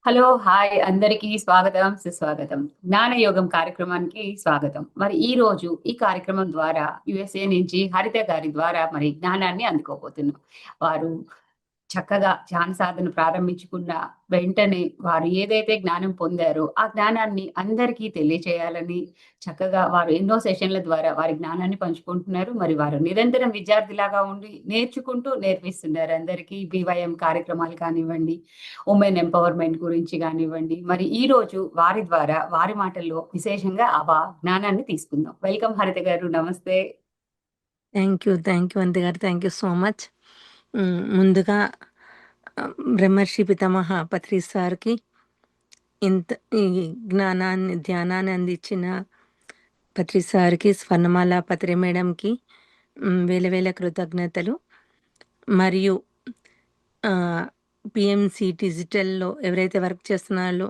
Hello! Hi! అందరికీ స్వాగతం, సుస్వాగతం. జ్ఞానయోగం కార్యక్రమానికి స్వాగతం. మరి ఈరోజు ఈ కార్యక్రమం ద్వారా యూఎస్ఏ నుంచి హరిత గారి ద్వారా మరి జ్ఞానాన్ని అందుకోబోతున్నాం. వారు చక్కగా ధ్యాన సాధన ప్రారంభించుకున్న వెంటనే వారు ఏదైతే జ్ఞానం పొందారో, ఆ జ్ఞానాన్ని అందరికీ తెలియచేయాలని చక్కగా వారు ఎన్నో సెషన్‌ల ద్వారా వారి జ్ఞానాన్ని పంచుకుంటున్నారు. మరి వారు నిరంతరం విద్యార్థిలాగా ఉండి నేర్చుకుంటూ నేర్పిస్తున్నారు అందరికీ. బీవైఎం కార్యక్రమాలు కానివ్వండి, ఉమెన్ ఎంపవర్‌మెంట్ గురించి గానివ్వండి, మరి ఈరోజు వారి ద్వారా వారి మాటల్లో విశేషంగా జ్ఞానాన్ని తీసుకుందాం. వెల్కమ్ హరిత గారు. నమస్తే. థ్యాంక్ యూ అనిత గారు. Thank you so much. ముందుగా బ్రహ్మర్షి పితామహ పత్రి సార్‌కి ఇంత ఈ ధ్యానాన్ని అందించిన పత్రి సార్‌కి, స్వర్ణమాల పత్రి మేడంకి వేల వేల కృతజ్ఞతలు. మరియు పిఎంసి డిజిటల్‌లో ఎవరైతే వర్క్ చేస్తున్నారో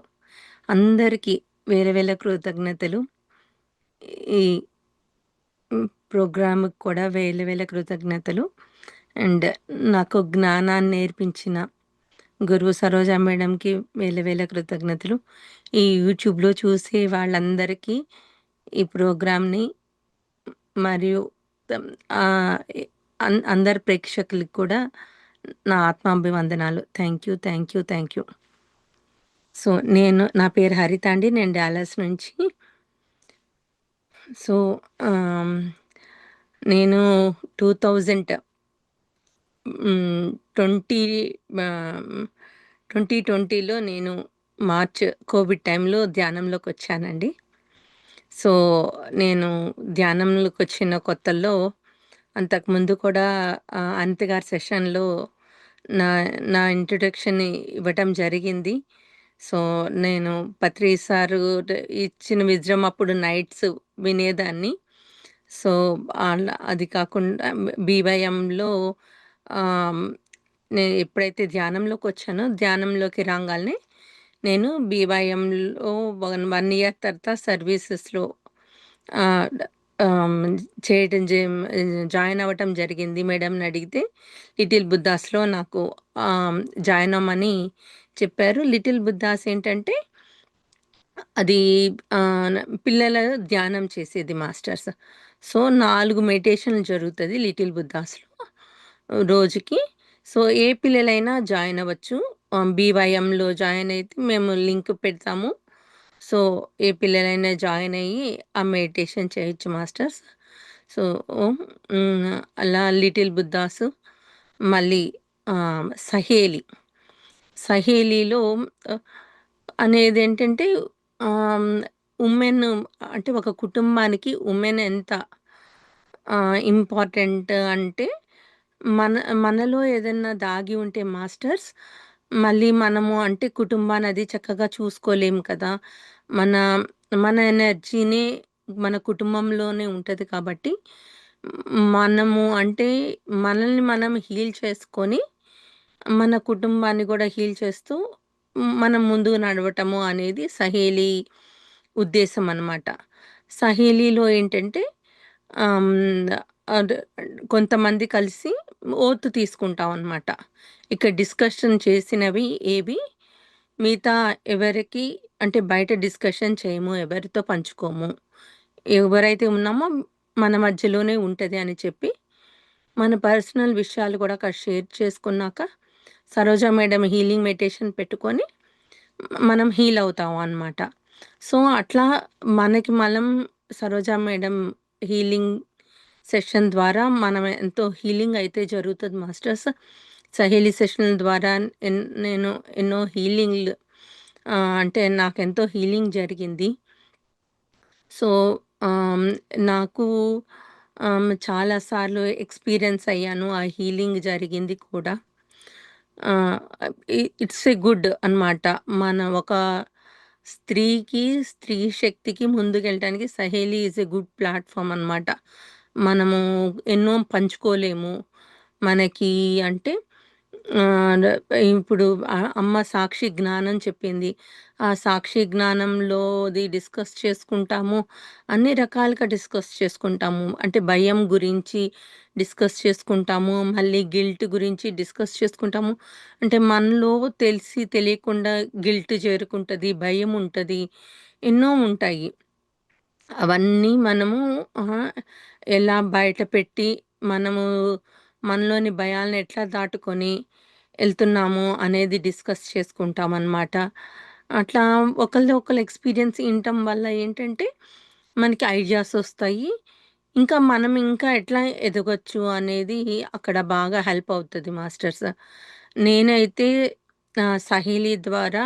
అందరికీ వేల వేల కృతజ్ఞతలు. ఈ ప్రోగ్రామ్‌కి కూడా వేల వేల కృతజ్ఞతలు. అండ్ నాకు జ్ఞానాన్ని నేర్పించిన గురువు సరోజా మేడంకి వేల వేల కృతజ్ఞతలు. ఈ యూట్యూబ్‌లో చూసే వాళ్ళందరికీ ఈ ప్రోగ్రామ్‌ని మరియు ఎ అందరి ప్రేక్షకులకి కూడా నా ఆత్మాభివందనాలు. Thank you. సో, నా పేరు హరిత అండి. నేను డాలస్ నుంచి. సో, నేను 2000 20 2020లో నేను మార్చ్ కోవిడ్ టైంలో ధ్యానంలోకొచ్చానండి. సో, నేను ధ్యానంలోకొచ్చిన కొత్తల్లో అంతకుముందు కూడా అనిత గారి సెషన్‌లో నా నా ఇంట్రొడక్షన్ ఇవ్వటం జరిగింది. సో, నేను పత్రి సారు ఇచ్చిన విజ్డమ్ అప్పుడు నైట్స్ వినేదాన్ని. సో, అది కాకుండా బీవైఎంలో నేను ఎప్పుడైతే ధ్యానంలోకి రాంగాల్నే నేను బీవైఎంలో 1 ఇయర్ తర్వాత సర్వీసెస్‌లో ఆహ్, ఆహ్, చేయడం జాయిన్ అవ్వటం జరిగింది. మేడంని అడిగితే లిటిల్ బుద్ధాస్‌లో నాకు జాయిన్ అవ్వమని చెప్పారు. లిటిల్ బుద్ధాస్ ఏంటంటే అది పిల్లల ధ్యానం చేసేది మాస్టర్స్. సో, 4 మెడిటేషన్‌లు జరుగుతది లిటిల్ బుద్ధాస్‌లో రోజుకి. సో, ఏ పిల్లలైనా జాయిన్ అవ్వచ్చు. బీవైఎంలో జాయిన్ అయితే మేము లింక్ పెడతాము. సో, ఏ పిల్లలైనా జాయిన్ అయ్యి ఆ మెడిటేషన్ చేయొచ్చు మాస్టర్స్. సో, అలా లిటిల్ బుద్ధాస్, మళ్ళీ సహేలి. సహేలీలో అనేదేంటంటే ఆహ్, ఉమెన్ అంటే ఒక కుటుంబానికి ఉమెన్ ఎంత ఇంపార్టెంట్ అంటే మన మనలో ఏదన్నా దాగి ఉంటే మాస్టర్స్, మళ్ళీ మనము అంటే కుటుంబాన్నది చక్కగా చూసుకోలేము కదా! మన మన ఎనర్జీనే మన కుటుంబంలోనే ఉంటది కాబట్టి, మనము అంటే మనల్ని మనం హీల్ చేసుకొని, మన కుటుంబాన్ని గూడా హీల్ చేస్తూ, మనం ముందుకు నడవటము అనేది సహేలీ ఉద్దేశం అనమాట. సహేలీలో ఏంటంటే ఆహ్, హ్మ్. అద్ కొంతమంది కలిసి ఓత్ తీసుకుంటామనమాట. ఇక్కడ డిస్కషన్ చేసినవి ఏవి మిగతా ఎవరికీ అంటే బయట డిస్కషన్ చేయము. ఎవరితో పంచుకోము. ఎవరైతే ఉన్నామో మన మధ్యలోనే ఉంటది అని చెప్పి, మన పర్సనల్ విషయాలు కూడా అక్కడ షేర్ చేసుకున్నాక, సరోజా మేడం హీలింగ్ మెడిటేషన్ పెట్టుకొని మనం హీల్ అవుతాం అనమాట. సో, అట్లా మనకి మనం సరోజా మేడం హీలింగ్ సెషన్ ద్వారా మనం ఎంతో హీలింగ్ అయితే జరుగుతది మాస్టర్స్. సహేలి సెషన్‌ల ద్వారా నేను ఎన్నో హీలింగ్‌లు అంటే నాకెంతో హీలింగ్ జరిగింది. సో, ఆహ్, నాకు చాలా సార్లు ఎక్స్‌పీరియన్స్ అయ్యాను. ఆ హీలింగ్ జరిగింది కూడా. ఆహ్, ఇట్స్ ఎ గుడ్ అనమాట. మన ఒక స్త్రీ శక్తికి ముందుకెళ్ళటానికి Saheli is a good platform అనమాట. మనము ఎన్నో పంచుకోలేము. మనకి అంటే ఇప్పుడు అమ్మ సాక్షి జ్ఞానం చెప్పింది. ఆ సాక్షి జ్ఞానంలోది డిస్కస్ చేసుకుంటాము. అన్ని రకాలుగా డిస్కస్ చేసుకుంటాము. అంటే భయం గురించి డిస్కస్ చేసుకుంటాము. మళ్ళీ గిల్ట్ గురించి డిస్కస్ చేసుకుంటాము. అంటే మనలో తెలిసి తెలియకుండా గిల్ట్ చేరుకుంటది. భయం ఉంటది. ఎన్నో ఉంటాయి. అవన్నీ మనము ఎలా బయటపెట్టి మనము మనలోని భయాలను ఎట్లా దాటుకొని ఎళ్తున్నాము అనేది డిస్కస్ చేసుకుంటామనమాట. అట్లా ఒకళ్ళది ఒకళ్ళు ఎక్స్‌పీరియన్స్ ఇనటం వల్ల ఏంటంటే, మనకి ఐడియాస్ ఒస్తాయి. ఇంకా మనం ఇంకా ఎట్లా ఎదగొచ్చు అనేది అక్కడ బాగా హెల్ప్ అవుతది మాస్టర్స్. నేనైతే సహేలీ ద్వారా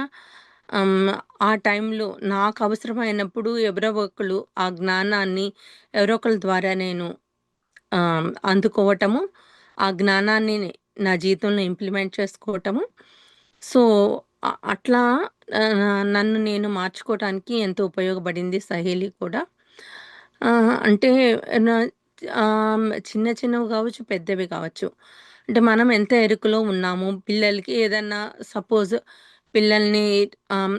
హ్మ్. ఆ టైంలో నాకు అవసరమైనప్పుడు ఎవరో ఒకళ్ళు ఆ జ్ఞానాన్ని ఎవరో ఒకళ్ళ ద్వారా నేను అందుకోవటము, ఆ జ్ఞానాన్ని నా జీవితంలో ఇంప్లిమెంట్ చేసుకోవటము. సో, అట్లా నన్ను నేను మార్చుకోవటానికి ఎంతో ఉపయోగపడింది సహేలి కూడా. అంటే నా చిన్న చిన్నవి కావచ్చు, పెద్దవి కావచ్చు. అంటే మనం ఎంత ఎరుకులో ఉన్నాము, పిల్లలకి ఏదన్నా సపోజ్ పిల్లల్ని ఆహ్,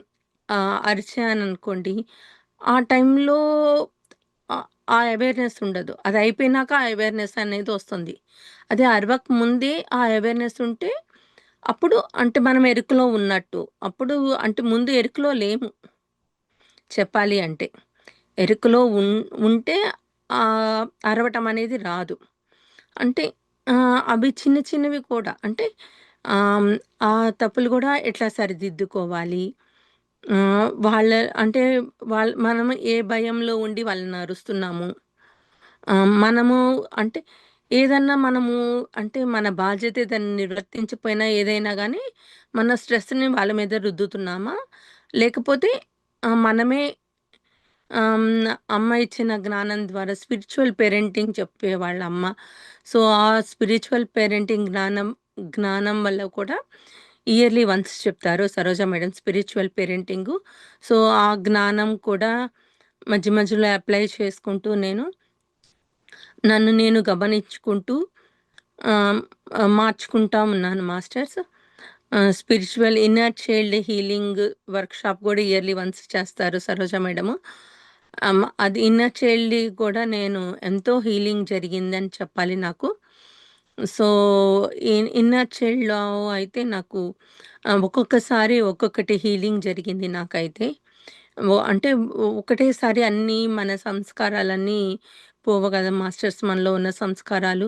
అరిచాననుకోండి, ఆ టైంలో ఆ అవేర్‌నెస్ ఉండదు. అది అయిపోయినాక ఆ అవేర్‌నెస్ అనేది వస్తుంది. అదే అరవక ముందే ఆ అవేర్‌నెస్ ఉంటే, అప్పుడు అంటే మనం ఎరుకలో ఉన్నట్టు. అప్పుడు అంటే ముందు ఎరుకలో లేము చెప్పాలి అంటే. ఎరుకలో ఉంటే అరవటం అనేది రాదు. అంటే అవి చిన్న చిన్నవి కూడా. అంటే ఆహ్, ఆ తప్పులు గూడా ఎట్లా సరిదిద్దుకోవాలి. వాళ్ళ అంటే మనము ఏ భయంలో ఉండి వాళ్ళని అరుస్తున్నాము. మనము అంటే ఏదన్నా మనము అంటే మన బాధ్యత దాన్ని నిర్వర్తించకపోయినా ఏదైనా గానీ, మన స్ట్రెస్‌ని వాళ్ళ మీద రుద్దుతున్నామా? లేకపోతే మనమే అమ్మ ఇచ్చిన జ్ఞానం ద్వారా స్పిరిచ్యువల్ పేరెంటింగ్ చెప్పేవాళ్ళ అమ్మ. సో, ఆ స్పిరిచ్యువల్ పేరెంటింగ్ జ్ఞానం వల్ల కూడా ఇయర్‌లీ వన్స్ చెప్తారు సరోజ మేడం స్పిరిచ్యువల్ పేరెంటింగు. సో, ఆ జ్ఞానం కూడా మధ్య మధ్యలో అప్లై చేసుకుంటూ నన్ను నేను గమనించుకుంటూ ఆహ్, మార్చుకుంటా ఉన్నాను masters. Spiritual inner child healing workshop గూడా ఇయర్‌లీ వన్స్ చేస్తారు సరోజ మేడము. అది ఇన్నర్ చైల్డ్‌ది కూడా నేను ఎంతో హీలింగ్ జరిగిందని చెప్పాలి నాకు. సో, ఇన్నర్ చైల్డ్‌లో అయితే నాకు ఒక్కొక్కసారి ఒక్కొక్కటి హీలింగ్ జరిగింది నాకైతే. అంటే ఒకటేసారి అన్నీ మన సంస్కారాలన్నీ పోవు గదా మాస్టర్స్ మనలో ఉన్న సంస్కారాలు.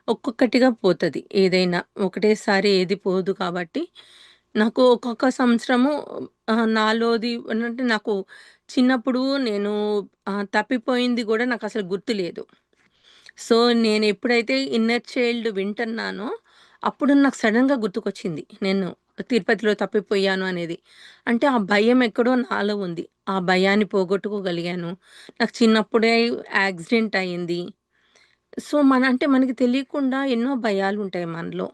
ఒక్కొక్కటిగా పోతది ఏదైనా. ఒకటేసారి ఏది పోదు కాబట్టి, నాకు ఒక్కొక్క సంవత్సరము నాలోది అంటే నాకు చిన్నప్పుడు నేను తప్పిపోయింది గూడా నాకసలు గుర్తులేదు. సో, నేనెప్పుడైతే ఇన్నర్ చైల్డ్ వింటున్నానో, అప్పుడు నాకు సడెన్‌గా గుర్తుకొచ్చింది. నేను తిరుపతిలో తప్పిపోయాను అనేది. అంటే ఆ భయం ఎక్కడో నాలో ఉంది. ఆ భయాన్ని పోగొట్టుకోగలిగాను. నాకు చిన్నప్పుడే యాక్సిడెంట్ అయింది. సో, అంటే మనకి తెలియకుండా ఎన్నో భయాలుంటాయి మనలో.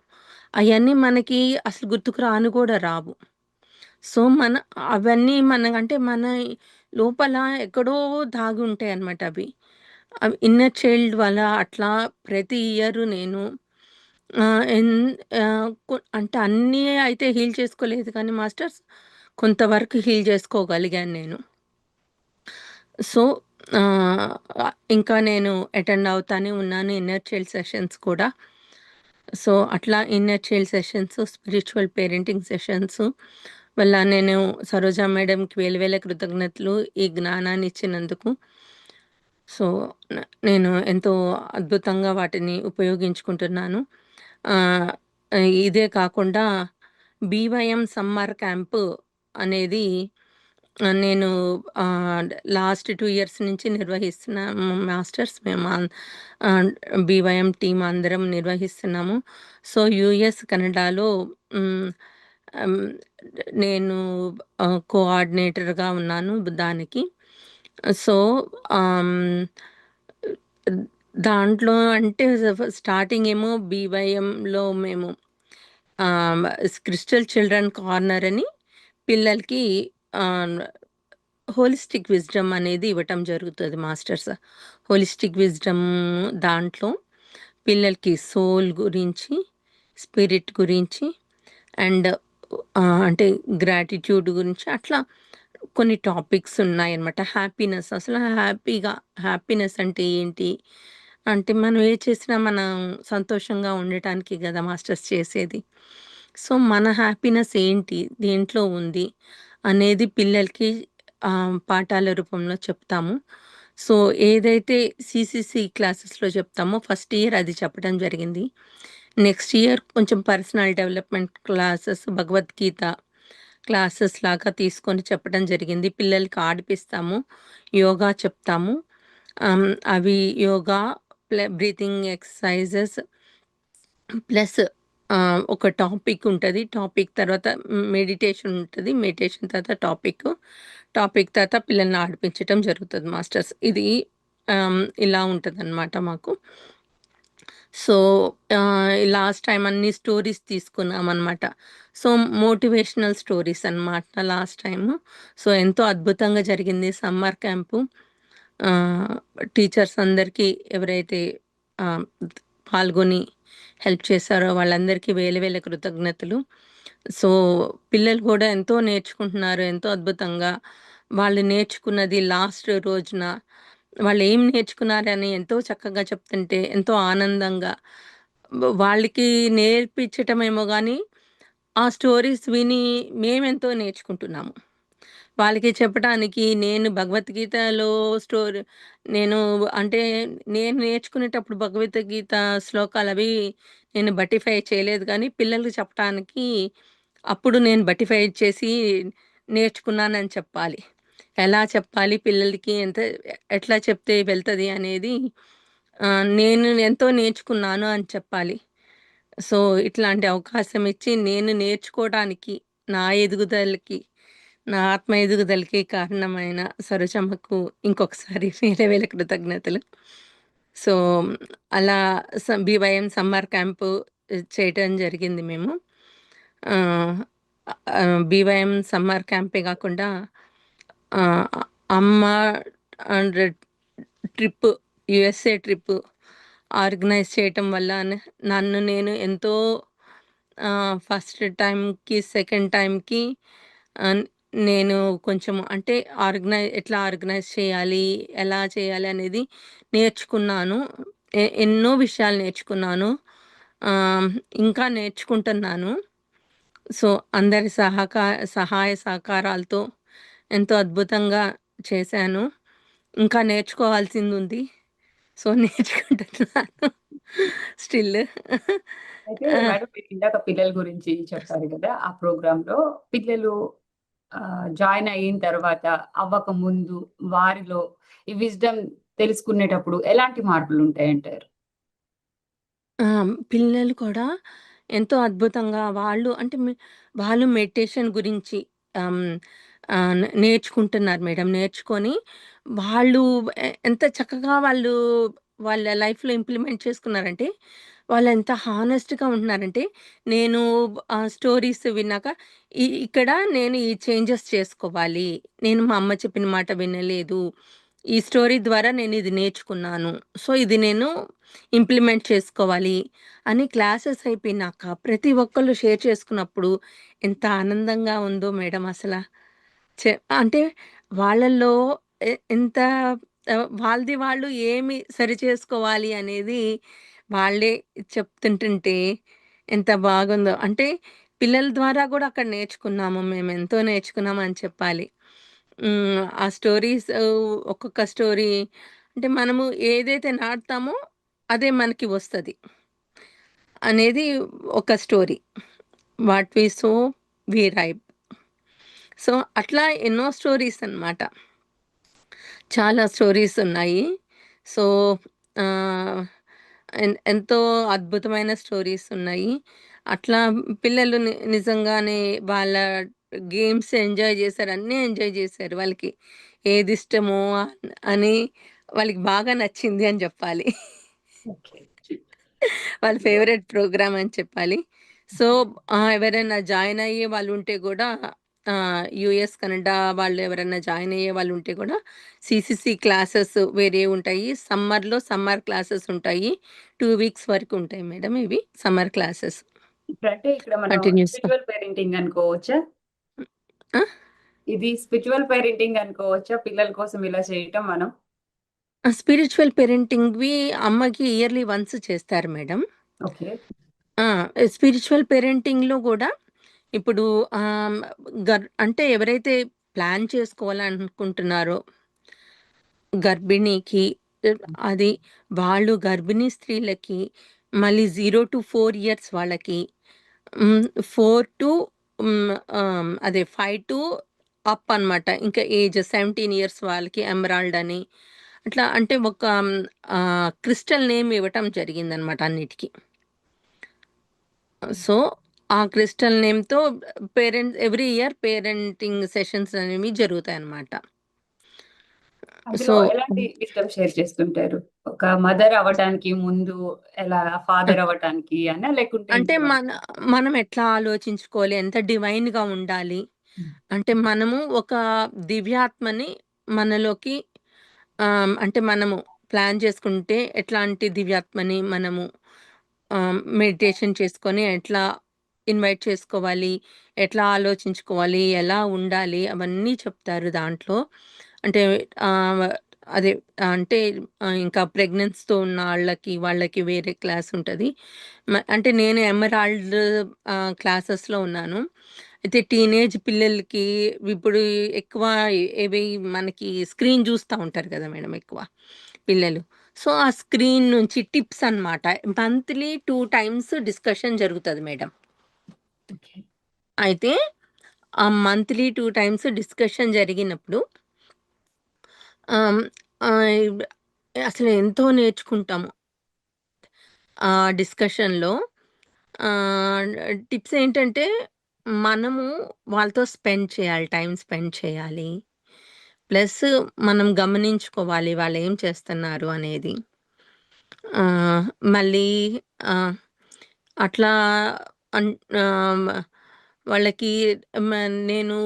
అయన్నీ మనకి అసలు గుర్తుకు రాను కూడా రావు. సో, అవన్నీ అంటే మన లోపల ఎక్కడో దాగి ఉంటాయన్నమాట అవి. అవి ఇన్నర్ చైల్డ్ వల్ల అట్లా ప్రతి ఇయర్ నేను ఆహ్, ఎన్ అంటే అన్నీ అయితే హీల్ చేసుకోలేదు కానీ మాస్టర్స్, కొంతవరకు హీల్ చేసుకోగలిగాను నేను. సో, ఆహ్, ఇంకా నేను అటెండ్ అవుతానే ఉన్నాను ఇన్నర్ చైల్డ్ సెషన్స్ కూడా. సో, అట్లా inner child sessions, spiritual parenting sessions వల్ల నేను సరోజా మేడంకి వేల వేల కృతజ్ఞతలు ఈ జ్ఞానాన్ని ఇచ్చినందుకు. సో, న నేను ఎంతో అద్భుతంగా వాటిని ఉపయోగించుకుంటున్నాను. ఆహ్, ఇదే కాకుండా బీవైఎం సమ్మర్ క్యాంపు అనేది నేను లాస్ట్ 2 ఇయర్స్ నుంచి నిర్వహిస్తున్నాము మాస్టర్స్. మేము ఆహ్, బీవైఎం టీమ్ అందరం నిర్వహిస్తున్నాము. సో, యూఎస్, కెనడాలో హ్మ్, హ్మ్, నేను కోఆర్డినేటర్‌గా ఉన్నాను దానికి. సో, ఆహ్, దాంట్లో అంటే స్టార్టింగ్ ఏమో బీవైఎంలో మేము ఆహ్, క్రిస్టల్ చిల్డ్రన్ కార్నర్ అని పిల్లలకి ఆహ్, హోలిస్టిక్ విజ్డమ్ అనేది ఇవ్వటం జరుగుతది మాస్టర్స్. హోలిస్టిక్ విజ్డమ్ దాంట్లో పిల్లలకి సోల్ గురించి, స్పిరిట్ గురించి అండ్ అంటే గ్రాటిట్యూడ్ గురించి అట్లా కొన్ని టాపిక్స్ ఉన్నాయన్నమాట. హ్యాపీనెస్ అసలు హ్యాపీనెస్ అంటే ఏంటి? అంటే మనం ఏ చేసినా మనం సంతోషంగా ఉండటానికి గదా మాస్టర్స్ చేసేది. సో, మన హ్యాపీనెస్ ఏంటి? దేంట్లో ఉంది? అనేది పిల్లలకి పాఠాల రూపంలో చెప్తాము. సో, ఏదైతే సీసీసీ క్లాసెస్‌లో చెప్తామో ఫస్ట్ ఇయర్ అది చెప్పడం జరిగింది. నెక్స్ట్ ఇయర్ కొంచెం personal development classes, Bhagavad Gita classes లాగా తీసుకొని చెప్పడం జరిగింది. పిల్లలకి ఆడిపిస్తాము. యోగా చెప్తాము. అవి యోగా బ్రీతింగ్ ఎక్సర్‌సైజెస్ ప్లస్ ఒక టాపిక్ ఉంటది. టాపిక్ తర్వాత మెడిటేషన్ ఉంటది. మెడిటేషన్ తర్వాత టాపిక్. టాపిక్ తర్వాత పిల్లల్ని ఆడిపించటం జరుగుతది మాస్టర్స్. ఇది ఇలా ఉంటదనమాట మాకు. సో, లాస్ట్ టైమ్ అన్ని స్టోరీస్ తీసుకున్నామనమాట. సో, మోటివేషనల్ స్టోరీస్ అనమాట లాస్ట్ టైము. సో, ఎంతో అద్భుతంగా జరిగింది సమ్మర్ క్యాంపు. ఆహ్, టీచర్స్ అందరికీ ఎవరైతే ఆహ్, పాల్గొని హెల్ప్ చేశారో వాళ్ళందరికీ వేల వేల కృతజ్ఞతలు. సో, పిల్లలు కూడా ఎంతో నేర్చుకుంటున్నారు. ఎంతో అద్భుతంగా వాళ్ళు నేర్చుకున్నది లాస్ట్ రోజున వాళ్ళేం నేర్చుకున్నారని ఎంతో చక్కగా చెప్తుంటే ఎంతో ఆనందంగా వాళ్ళకి నేర్పించటమేమో గానీ, ఆ స్టోరీస్ విని మేమెంతో నేర్చుకుంటున్నాము. వాళ్ళకి చెప్పటానికి నేను భగవద్గీతలో స్టోరీ నేను అంటే నేను నేర్చుకునేటప్పుడు భగవద్గీత శ్లోకాలవి నేను బటిఫై చేయలేదు గానీ, పిల్లలకి చెప్పటానికి అప్పుడు నేను బటిఫై చేసి నేర్చుకున్నానని చెప్పాలి. ఎలా చెప్పాలి పిల్లలకి ఎట్లా చెప్తే వెళ్తది అనేది నేను ఎంతో నేర్చుకున్నాను అని చెప్పాలి. సో, ఇట్లాంటి అవకాశం ఇచ్చి నేను నేర్చుకోవడానికి, నా ఎదుగుదలకి, నా ఆత్మ ఎదుగుదలకి కారణమైన సరోజమ్మకు ఇంకొకసారి వేల వేల కృతజ్ఞతలు. సో, అలా బీవైఎం సమ్మర్ క్యాంపు చేయటం జరిగింది మేము. ఆహ్, బీవైఎం సమ్మర్ క్యాంపే గాకుండా ఆహ్, అమ్మ and trip USA trip organise చేయటం వల్ల నన్ను నేను ఎంతో ఫస్ట్ టైమ్‌కి, సెకండ్ టైమ్‌కి ఆహ్, నేను కొంచెం అంటే ఎట్లా ఆర్గనైజ్ చేయాలి, ఎలా చేయాలి అనేది నేర్చుకున్నాను. ఎన్నో విషయాలు నేర్చుకున్నాను. ఆహ్, ఇంకా నేర్చుకుంటున్నాను. సో, అందరి సహాయ సహకారాలతో ఎంతో అద్భుతంగా చేశాను. ఇంకా నేర్చుకోవాల్సిందుంది. సో, నేర్చుకుంటున్నాను స్టిల్. అయితే ఆ! మేడం మీరు ఇందాక పిల్లల గురించి చెప్పారు కదా! ఆ ప్రోగ్రామ్‌లో పిల్లలు జాయిన్ అయిన తర్వాత అవ్వక ముందు వారిలో ఈ విజ్డమ్ తెలుసుకునేటప్పుడు ఎలాంటి మార్పులుంటాయంటారు? ఆ! పిల్లలు కూడా ఎంతో అద్భుతంగా వాళ్ళు అంటే వాళ్ళు మెడిటేషన్ గురించి ఆహ్, నేర్చుకుంటున్నారు మేడం. నేర్చుకొని వాళ్ళు ఎంత చక్కగా వాళ్ళ లైఫ్‌లో ఇంప్లిమెంట్ చేసుకున్నారంటే, వాళ్ళెంత హానెస్ట్‌గా ఉంటున్నారంటే, నేను స్టోరీస్ విన్నాక ఇక్కడ నేను ఈ చేంజెస్ చేసుకోవాలి. నేను మా అమ్మ చెప్పిన మాట వినలేదు. ఈ స్టోరీ ద్వారా నేను ఇది నేర్చుకున్నాను. సో, ఇది నేను ఇంప్లిమెంట్ చేసుకోవాలి అని క్లాసెస్ అయిపోయినాక ప్రతి ఒక్కళ్ళు షేర్ చేసుకున్నప్పుడు ఎంత ఆనందంగా ఉందో మేడం అసల. చె అంటే వాళ్ళల్లో ఎంత వాళ్ళది వాళ్ళు ఏమి సరిచేసుకోవాలి అనేది వాళ్ళే చెప్తుంటుంటే ఎంత బాగుందో. అంటే పిల్లల ద్వారా గూడా అక్కడ నేర్చుకున్నాము. మేమెంతో నేర్చుకున్నామని చెప్పాలి. ఆ స్టోరీస్ ఒక్కొక్క స్టోరీ అంటే మనము ఏదైతే నాటుతామో అదే మనకి వస్తది అనేది ఒక story. What we sow we reap. So, అట్లా ఎన్నో స్టోరీస్ అన్నమాట. చాలా స్టోరీస్ ఉన్నాయి. సో, ఆహ్, ఎంతో అద్భుతమైన స్టోరీస్ ఉన్నాయి. అట్లా పిల్లలు నిజంగానే వాళ్ళ గేమ్స్ ఎంజాయ్ చేశారు. అన్నీ ఎంజాయ్ చేశారు. వాళ్ళకి ఏదిష్టమో అని వాళ్ళకి బాగా నచ్చింది అని జెప్పాలి. ఓకే. వాళ్ళ ఫేవరెట్ ప్రోగ్రామ్ అని చెప్పాలి. సో, ఎవరైనా జాయిన్ అయ్యే వాళ్ళుంటే గూడా యూఎస్, కెనడా వాళ్ళు ఎవరైనా జాయిన్ అయ్యే వాళ్ళుంటే గూడా సీసీసీ క్లాసెస్ వేరే ఉంటాయి. సమ్మర్‌లో సమ్మర్ క్లాసెస్ ఉంటాయి. 2 వీక్స్ వరకు ఉంటాయి మేడం ఇవి సమ్మర్ క్లాసెస్. ఇప్పుడంటే ఇక్కడ మనం కంటిన్యూస్‌గా. స్పిరిచ్యువల్ పేరెంటింగ్ అనుకోవచ్చా? ఆ! ఇది స్పిరిచ్యువల్ పేరెంటింగ్ అనుకోవచ్చా? పిల్లల కోసం ఇలా చేయటం మనం? స్పిరిచ్యువల్ పేరెంటింగ్‌వి అమ్మకి ఇయర్‌లీ వన్స్ చేస్తారు మేడం. ఓకే. ఆ! స్పిరిచ్యువల్ పేరెంటింగ్‌లో గూడా ఇప్పుడు ఆహ్, అంటే ఎవరైతే ప్లాన్ చేసుకోవాలనుకుంటున్నారో గర్భిణీకి అది వాళ్ళు గర్భిణీ స్త్రీలకి మళ్ళీ 0-4 ఇయర్స్ వాళ్ళకి 4 టు అదే 5 టు అప్ అనమాట. ఇంకా ఏజ్ 17 ఇయర్స్ వాళ్ళకి ఎమరాల్డ్ అని అట్లా అంటే ఒక క్రిస్టల్ నేమ్ ఇవ్వటం జరిగిందనమాట అన్నిటికి. సో, ఆ క్రిస్టల్ నేమ్‌తో ఎవ్రీ ఇయర్ పేరెంటింగ్ సెషన్స్ అనేవి జరుగుతాయన్నమాట. అందులో సో ఎలాంటి విజ్డమ్ షేర్ చేస్తుంటారు? ఒక మదర్ అవ్వటానికి ముందు ఎలా ఫాదర్ అవ్వటానికి అనా? లేకుంటే అంటే ఇంకేమన్నా? మనం ఎట్లా ఆలోచించుకోవాలి? ఎంత డివైన్‌గా ఉండాలి? హ్మ్. అంటే మనము ఒక దివ్యాత్మని మనలోకి అంటే మనము ప్లాన్ చేసుకుంటే ఎట్లాంటి దివ్యాత్మని మనము మెడిటేషన్ చేసుకొని ఎట్లా ఇన్వైట్ చేసుకోవాలి? ఎట్లా ఆలోచించుకోవాలి? ఎలా ఉండాలి? అవన్నీ చెప్తారు దాంట్లో. అంటే ఆహ్, అదే అంటే ఇంకా ప్రెగ్నెన్స్‌తో ఉన్న ఆళ్ళకి, వాళ్ళకి వేరే క్లాస్ ఉంటది. అంటే నేను ఎమరాల్డ్ క్లాసెస్‌లో ఉన్నాను. అయితే టీనేజ్ పిల్లలకి ఇప్పుడు ఎక్కువ ఇవి మనకి స్క్రీన్ చూస్తా ఉంటారు కదా మేడం ఎక్కువ పిల్లలు. సో, ఆ స్క్రీన్ నుంచి టిప్స్ అన్నమాట. మంత్లీ 2 టైమ్స్ డిస్కషన్ జరుగుతది మేడం. ఓకే. అయితే ఆ మంత్లీ 2 టైమ్స్ డిస్కషన్ జరిగినప్పుడు ఆహ్, ఆహ్, అసలు ఎంతో నేర్చుకుంటాము. ఆ డిస్కషన్‌లో ఆహ్, టిప్స్ ఏంటంటే, మనము వాళ్ళతో స్పెండ్ చేయాలి. టైమ్ స్పెండ్ చేయాలి. ప్లస్ మనం గమనించుకోవాలి వాళ్ళేం చేస్తున్నారు అనేది. ఆహ్, మళ్ళీ ఆహ్, అట్లా అన్ ఆహ్, వాళ్ళకి మ నేను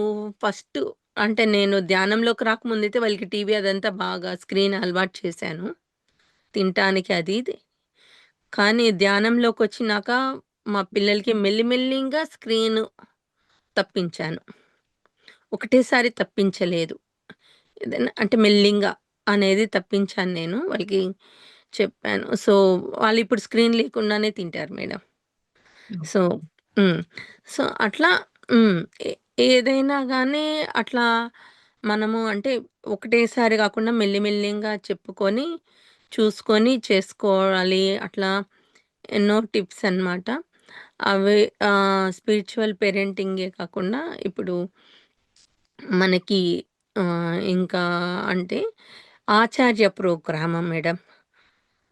ఫస్ట్ అంటే నేను ధ్యానంలోకి రాకముందైతే వాళ్ళకి టీవీ అదంతా బాగా స్క్రీన్ అలవాటు చేశాను. తినటానికి అది ఇది. కానీ ధ్యానంలోకొచ్చినాక మా పిల్లలకి మెల్లిమెల్లిగా స్క్రీను తప్పించాను. ఒకటేసారి తప్పించలేదు. ఏదైనా అంటే మెల్లింగా అనేది తప్పించాను నేను. వాళ్ళకి చెప్పాను. సో, వాళ్ళిప్పుడు స్క్రీన్ లేకుండానే తింటారు మేడం. So okay. హ్మ్. సో, అట్లా హ్మ్. ఏ ఏదైనా గానీ అట్లా మనము అంటే ఒకటేసారి గాకుండా మెల్లిమెల్లిగా చెప్పుకొని, చూసుకొని చేసుకోవాలి. అట్లా ఎన్నో టిప్స్ అన్నమాట. అవి స్పిరిచ్యువల్ పేరెంటింగే కాకుండా ఇప్పుడు మనకి ఇంకా అంటే ఆచార్య ప్రోగ్రామ్ మేడం.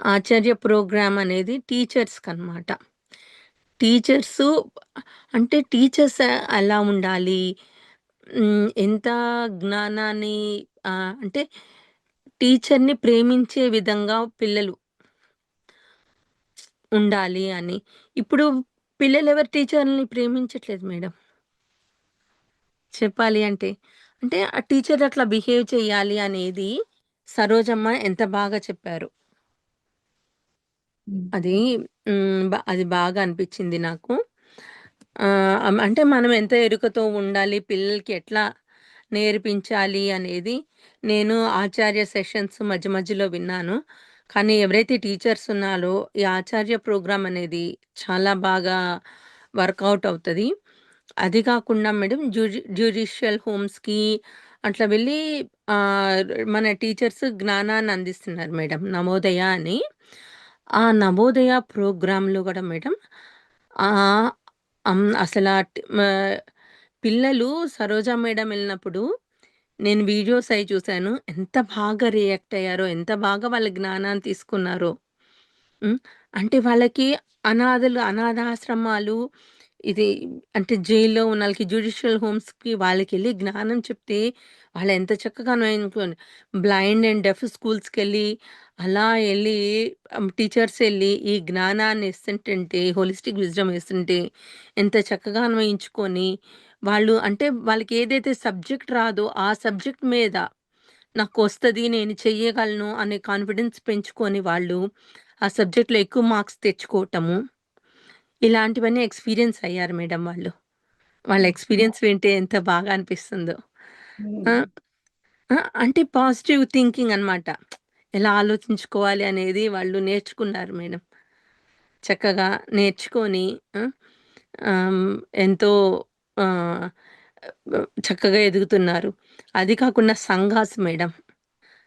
ఆచార్య ప్రోగ్రామ్ అనేది టీచర్స్‌కనమాట. టీచర్సు అంటే టీచర్స్ ఎలా ఉండాలి? ఎంత జ్ఞానాన్ని అంటే టీచర్‌ని ప్రేమించే విధంగా పిల్లలు ఉండాలి అని. ఇప్పుడు పిల్లలెవరు టీచర్‌లని ప్రేమించట్లేదు మేడం చెప్పాలి అంటే. అంటే ఆ టీచర్ అట్లా బిహేవ్ చేయాలి అనేది సరోజమ్మ ఎంత బాగా చెప్పారో. హ్మ్. అది అది బాగా అనిపిచ్చింది నాకు. అంటే మనం ఎంత ఎరుకతో ఉండాలి, పిల్లలకి ఎట్లా నేర్పించాలి అనేది నేను ఆచార్య సెషన్స్ మధ్య మధ్యలో విన్నాను. కానీ ఎవరైతే టీచర్స్ ఉన్నారో ఈ ఆచార్య ప్రోగ్రామ్ అనేది చాలా బాగా వర్కౌట్ అవుతది. అది కాకుండా మేడం జ్యుడిషియల్ హోమ్స్‌కి అట్లా వెళ్ళి ఆహ్, మన టీచర్స్ జ్ఞానాన్ని అందిస్తున్నారు మేడం. నవోదయ అని. ఆ నవోదయ ప్రోగ్రామ్‌లో గూడా మేడం ఆహ్, అసలా పిల్లలు సరోజా మేడం ఎళ్ళినప్పుడు నేను వీడియోస్ అయి చూసాను. ఎంత బాగా రియాక్ట్ అయ్యారో, ఎంత బాగా వాళ్ళ జ్ఞానాన్ని తీసుకున్నారో. హ్మ్. అంటే వాళ్ళకి అనాథాశ్రమాలు ఇది అంటే జైల్‌లో ఉన్నోళ్ళకి జ్యుడిషియల్ హోమ్స్‌కి వాళ్ళకెళ్ళి జ్ఞానం చెప్తే వాళ్ళెంత చక్కగానో అనుకోండి. బ్లైండ్ అండ్ డెఫ్ స్కూల్స్‌కెళ్ళి అలా ఎళ్ళి టీచర్స్ ఎళ్ళి ఈ జ్ఞానాన్ని ఇస్తుంటుంటే హోలిస్టిక్ విజ్డమ్ ఇస్తుంటే ఎంత చక్కగా అన్వయించుకొని వాళ్ళు అంటే వాళ్ళకి ఏదైతే సబ్జెక్ట్ రాదో ఆ సబ్జెక్ట్ మీద నాకొస్తది. నేను చెయ్యగలను అనే కాన్ఫిడెన్స్ పెంచుకొని వాళ్ళు ఆ సబ్జెక్ట్‌లో ఎక్కువ మార్క్స్ తెచ్చుకోవటము. ఇలాంటివన్నీ ఎక్స్‌పీరియన్స్ అయ్యారు మేడం వాళ్ళు. వాళ్ళ ఎక్స్‌పీరియన్స్ వింటే ఎంత బాగా అనిపిస్తుందో. ఆ! హ్మ్. ఆ! అంటే పాజిటివ్ థింకింగ్ అనమాట. ఎలా ఆలోచించుకోవాలి అనేది వాళ్ళు నేర్చుకున్నారు మేడం. చక్కగా నేర్చుకొని ఆ! ఎంతో ఆహ్, చక్కగా ఎదుగుతున్నారు. అది కాకుండా సంఘాస్ మేడం.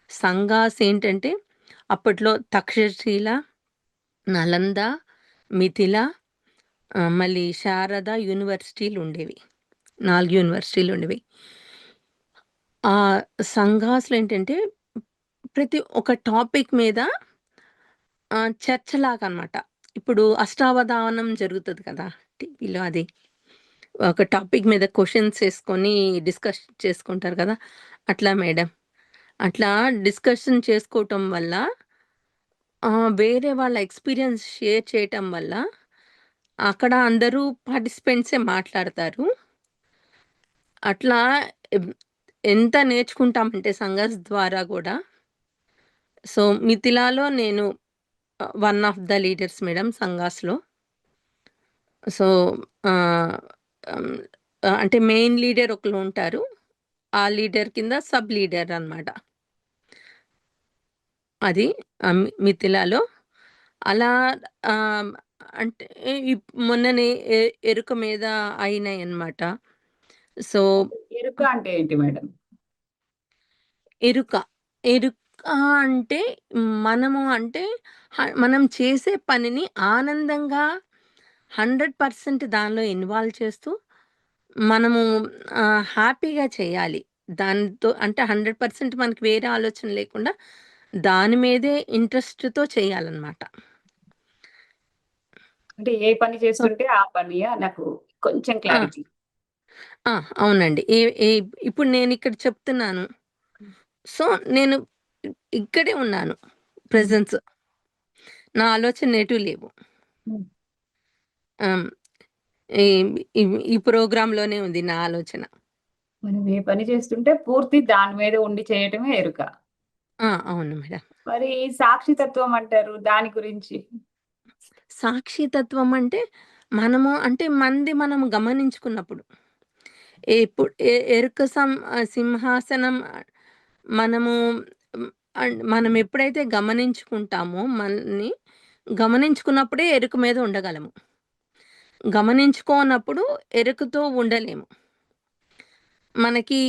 సంఘాస్ ఏంటంటే అప్పట్లో తక్షశిల, నలంద, మిథిల మళ్ళీ శారద యూనివర్సిటీలుండేవి. 4 యూనివర్సిటీలుండేవి. ఆ సంఘాస్‌లో ఏంటంటే ప్రతి ఒక్క టాపిక్ మీద చర్చలాగనమాట. ఇప్పుడు అష్టావధానం జరుగుతది కదా! టీవీలో అది. ఒక టాపిక్ మీద క్వెషన్స్ ఏసుకొని డిస్కస్ చేసుకుంటారు కదా! అట్లా మేడం. అట్లా డిస్కషన్ చేసుకోవటం వల్ల వేరే వాళ్ళ ఎక్స్‌పీరియన్స్ షేర్ చేయటం వల్ల అక్కడ అందరూ పార్టిసిపెంట్సే మాట్లాడతారు. అట్లా ఎం ఎంత నేర్చుకుంటామంటే సంఘస్ ద్వారా గూడా. సో, మిథిలాలో నేను one of the leaders madam సంఘాస్‌లో. సో, ఆహ్, హ్మ్, అంటే మెయిన్ లీడర్ ఒకళ్ళుంటారు. ఆ లీడర్ కింద సబ్ లీడర్ అనమాట. అది మిథిలాలో. అలా ఆహ్, అంటే మొన్ననే ఎరుక మీద అయినాయన్నమాట. సో, ఎరుక అంటే ఏంటి మేడం? ఎరుక. ఎరుక అంటే మనము అంటే మనం చేసే పనిని ఆనందంగా 100% దానిలో ఇన్వాల్వ్ చేస్తూ మనము హ్యాపీగా చేయాలి. దాంతో అంటే 100% మనకి వేరే ఆలోచన లేకుండా దాని మీదే ఇంట్రెస్ట్‌తో చేయాలనమాట. అంటే ఏ పని సో చేస్తుంటే ఆ పనియా? నాకు కొంచెం ఆ! క్లారిటీ. ఆ! అవునండి. ఏ ఏ ఇప్పుడు నేనిక్కడ చెప్తున్నాను. హ్మ్. సో, నేను ఇక్కడే ఉన్నాను. హ్మ్. ప్రెజెన్స్. నా ఆలోచనలు ఎటు లేవు. హ్మ్. ఆహ్, ఈ ఈ ఈ ప్రోగ్రామ్‌లోనే ఉంది నా ఆలోచన. మనం ఏ పని చేస్తుంటే పూర్తి దాని మీద ఉండి చేయటమే ఎరుక. అవును మేడం. మరి సాక్షితత్వం అంటారు. దాని గురించి? సాక్షితత్వం అంటే, మనము అంటే మనది మనం గమనించుకున్నప్పుడు. ఇప్పుడు ఎరుక సింహాసనం మనము మనం ఎప్పుడైతే గమనించుకుంటామో మనల్ని, గమనించుకున్నప్పుడే ఎరుక మీద ఉండగలము. గమనించుకోనప్పుడు ఎరుకతో ఉండలేము. మనకి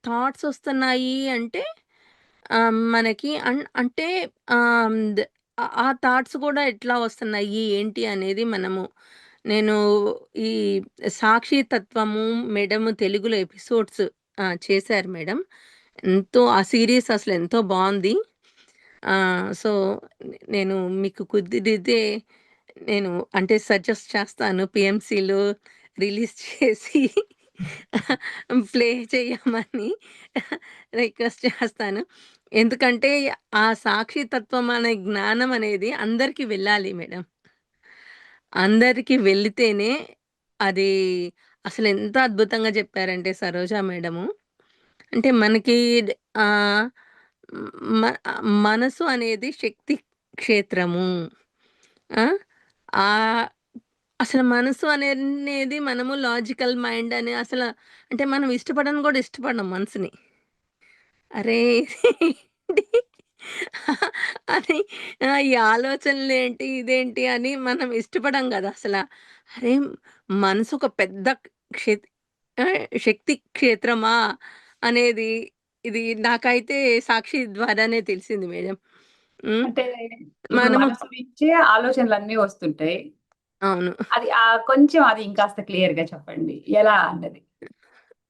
థాట్స్ ఒస్తున్నాయి అంటే మనకి అంటే ఆ థాట్స్ గూడా ఎట్లా వస్తున్నాయి, ఏంటి అనేది నేను ఈ సాక్షి తత్వము మేడమ్ తెలుగులో ఎపిసోడ్స్ చేశారు మేడం. ఆ సీరీస్ అసలెంతో బావుంది. సో, నేను మీకు కుదిరితే నేను అంటే సజెస్ట్ చేస్తాను. పీఎంసీలో రిలీజ్ చేసి ప్లే చేయమని రిక్వెస్ట్ చేస్తాను. ఎందుకంటే ఆ సాక్షి తత్వం అనే జ్ఞానం అనేది అందరికి వెళ్ళాలి మేడం. అందరికి వెళ్ళితేనే అది అసలెంత అద్భుతంగా చెప్పారంటే సరోజ మేడము. అంటే మనకి ఆహ్, మ మనసు అనేది శక్తి క్షేత్రము. ఆ! ఆహ్, అసలు మనసు అనేది మనము లాజికల్ మైండ్ అని అంటే మనం ఇష్టపడను గూడా ఇష్టపడం మనసుని. అరే! ఇదేంటి అని ఈ ఆలోచనలేంటి, ఇదేంటి అని మనం ఇష్టపడం గదా! అరే! మనసు ఒక పెద్ద క్షేత్ శక్తి క్షేత్రమా అనేది ఇది నాకైతే సాక్షి ద్వారానే తెలిసింది మేడం. హ్మ్. అంటే ఇప్పుడు మనము మనసు నుంచే ఆలోచనలన్నీ వస్తుంటాయి. అవును. అది కొంచెం అది ఇంకాస్త క్లియర్‌గా చెప్పండి. ఎలా అన్నది?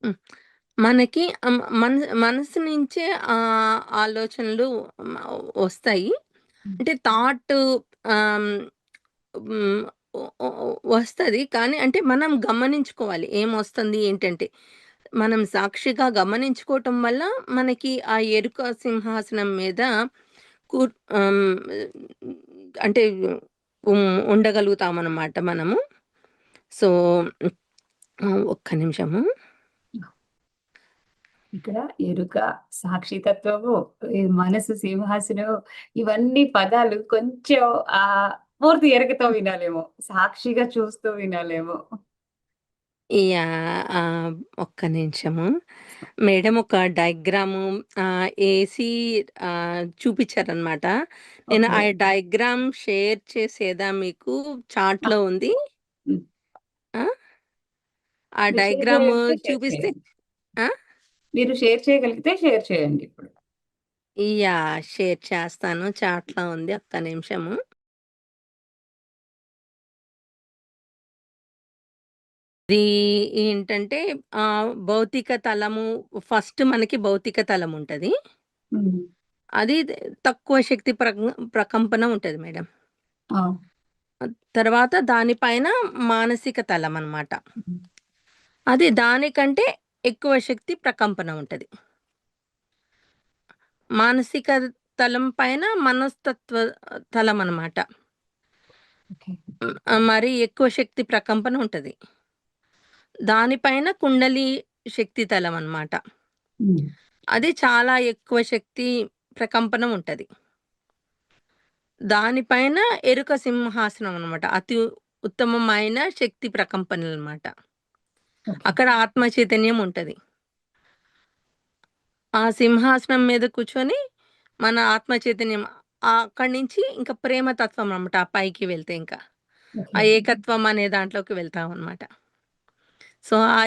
హ్మ్. మనకి మనసు నుంచే ఆలోచనలు మ వస్తాయి. హ్మ్. అంటే థాట్ ఆహ్, హ్మ్. ఒ ఒ వస్తది. కానీ అంటే మనం గమనించుకోవాలి. ఏమొస్తుంది ఏంటంటే, మనం సాక్షిగా గమనించుకోవటం వల్ల మనకి ఆ ఎరుక సింహాసనం మీద కూర్ ఆహ్, అంటే ఉండగలుగుతామనమాట మనము. సో, ఒక్క నిమిషము. ఇక్కడ ఎరుక, సాక్షితత్వము, ఈ మనసు సింహాసనం ఇవన్నీ పదాలు కొంచెం పూర్తి ఎరుకతో వినాలేమో. సాక్షిగా చూస్తూ వినాలేమో. యాహ్! ఒక్క నిమిషము. మేడం ఒక డయాగ్రాము ఏసి చూపిచ్చారనమాట. నేను ఓకే. ఆ డయాగ్రామ్ షేర్ చేసేదా మీకు? ఆ! చార్ట్‌లో ఉంది. హ్మ్. ఆ! ఆ మీరు షేర్ డయాగ్రాము చేయగలిగితే షేర్ చూపిస్తే చేయండి. ఆ! మీరు షేర్ చేయగలిగితే షేర్ చేయండి ఇప్పుడు. యాహ్! షేర్ చేస్తాను. చార్ట్‌లో ఉంది. ఒక్క నిమిషము. ఇది ఏంటంటే భౌతిక తలము ఫస్ట్ మనకి భౌతిక తలం ఉంటది. హ్మ్. అది తక్కువ శక్తి ప్రకంపన ఉంటది మేడం. ఆ! తర్వాత దానిపైన మానసిక తలం అన్నమాట. హ్మ్. అది దానికంటే ఎక్కువ శక్తి ప్రకంపన ఉంటది. మానసిక తలం పైన మనస్తత్వ తలం అన్నమాట. ఓకే. మరి ఎక్కువ శక్తి ప్రకంపన ఉంటది. దానిపైన కుండలి శక్తి తలం అన్నమాట. హ్మ్. అది చాలా ఎక్కువ శక్తి ప్రకంపనం ఉంటది. దానిపైన ఎరుక సింహాసనం అన్నమాట. అతి ఉత్తమమైన శక్తి ప్రకంపనలన్నమాట. ఓకే. అక్కడ ఆత్మ చైతన్యం ఉంటది. ఆ సింహాసనం మీద కూర్చొని మన ఆత్మ చైతన్యం అక్కడి నుంచి ఇంకా ప్రేమ తత్వం అన్నమాట. ఆ పైకి వెళ్తే ఇంకా. ఓకే. ఆ ఏకత్వం అనే దాంట్లోకి వెళ్తామన్నమాట. సో, ఆ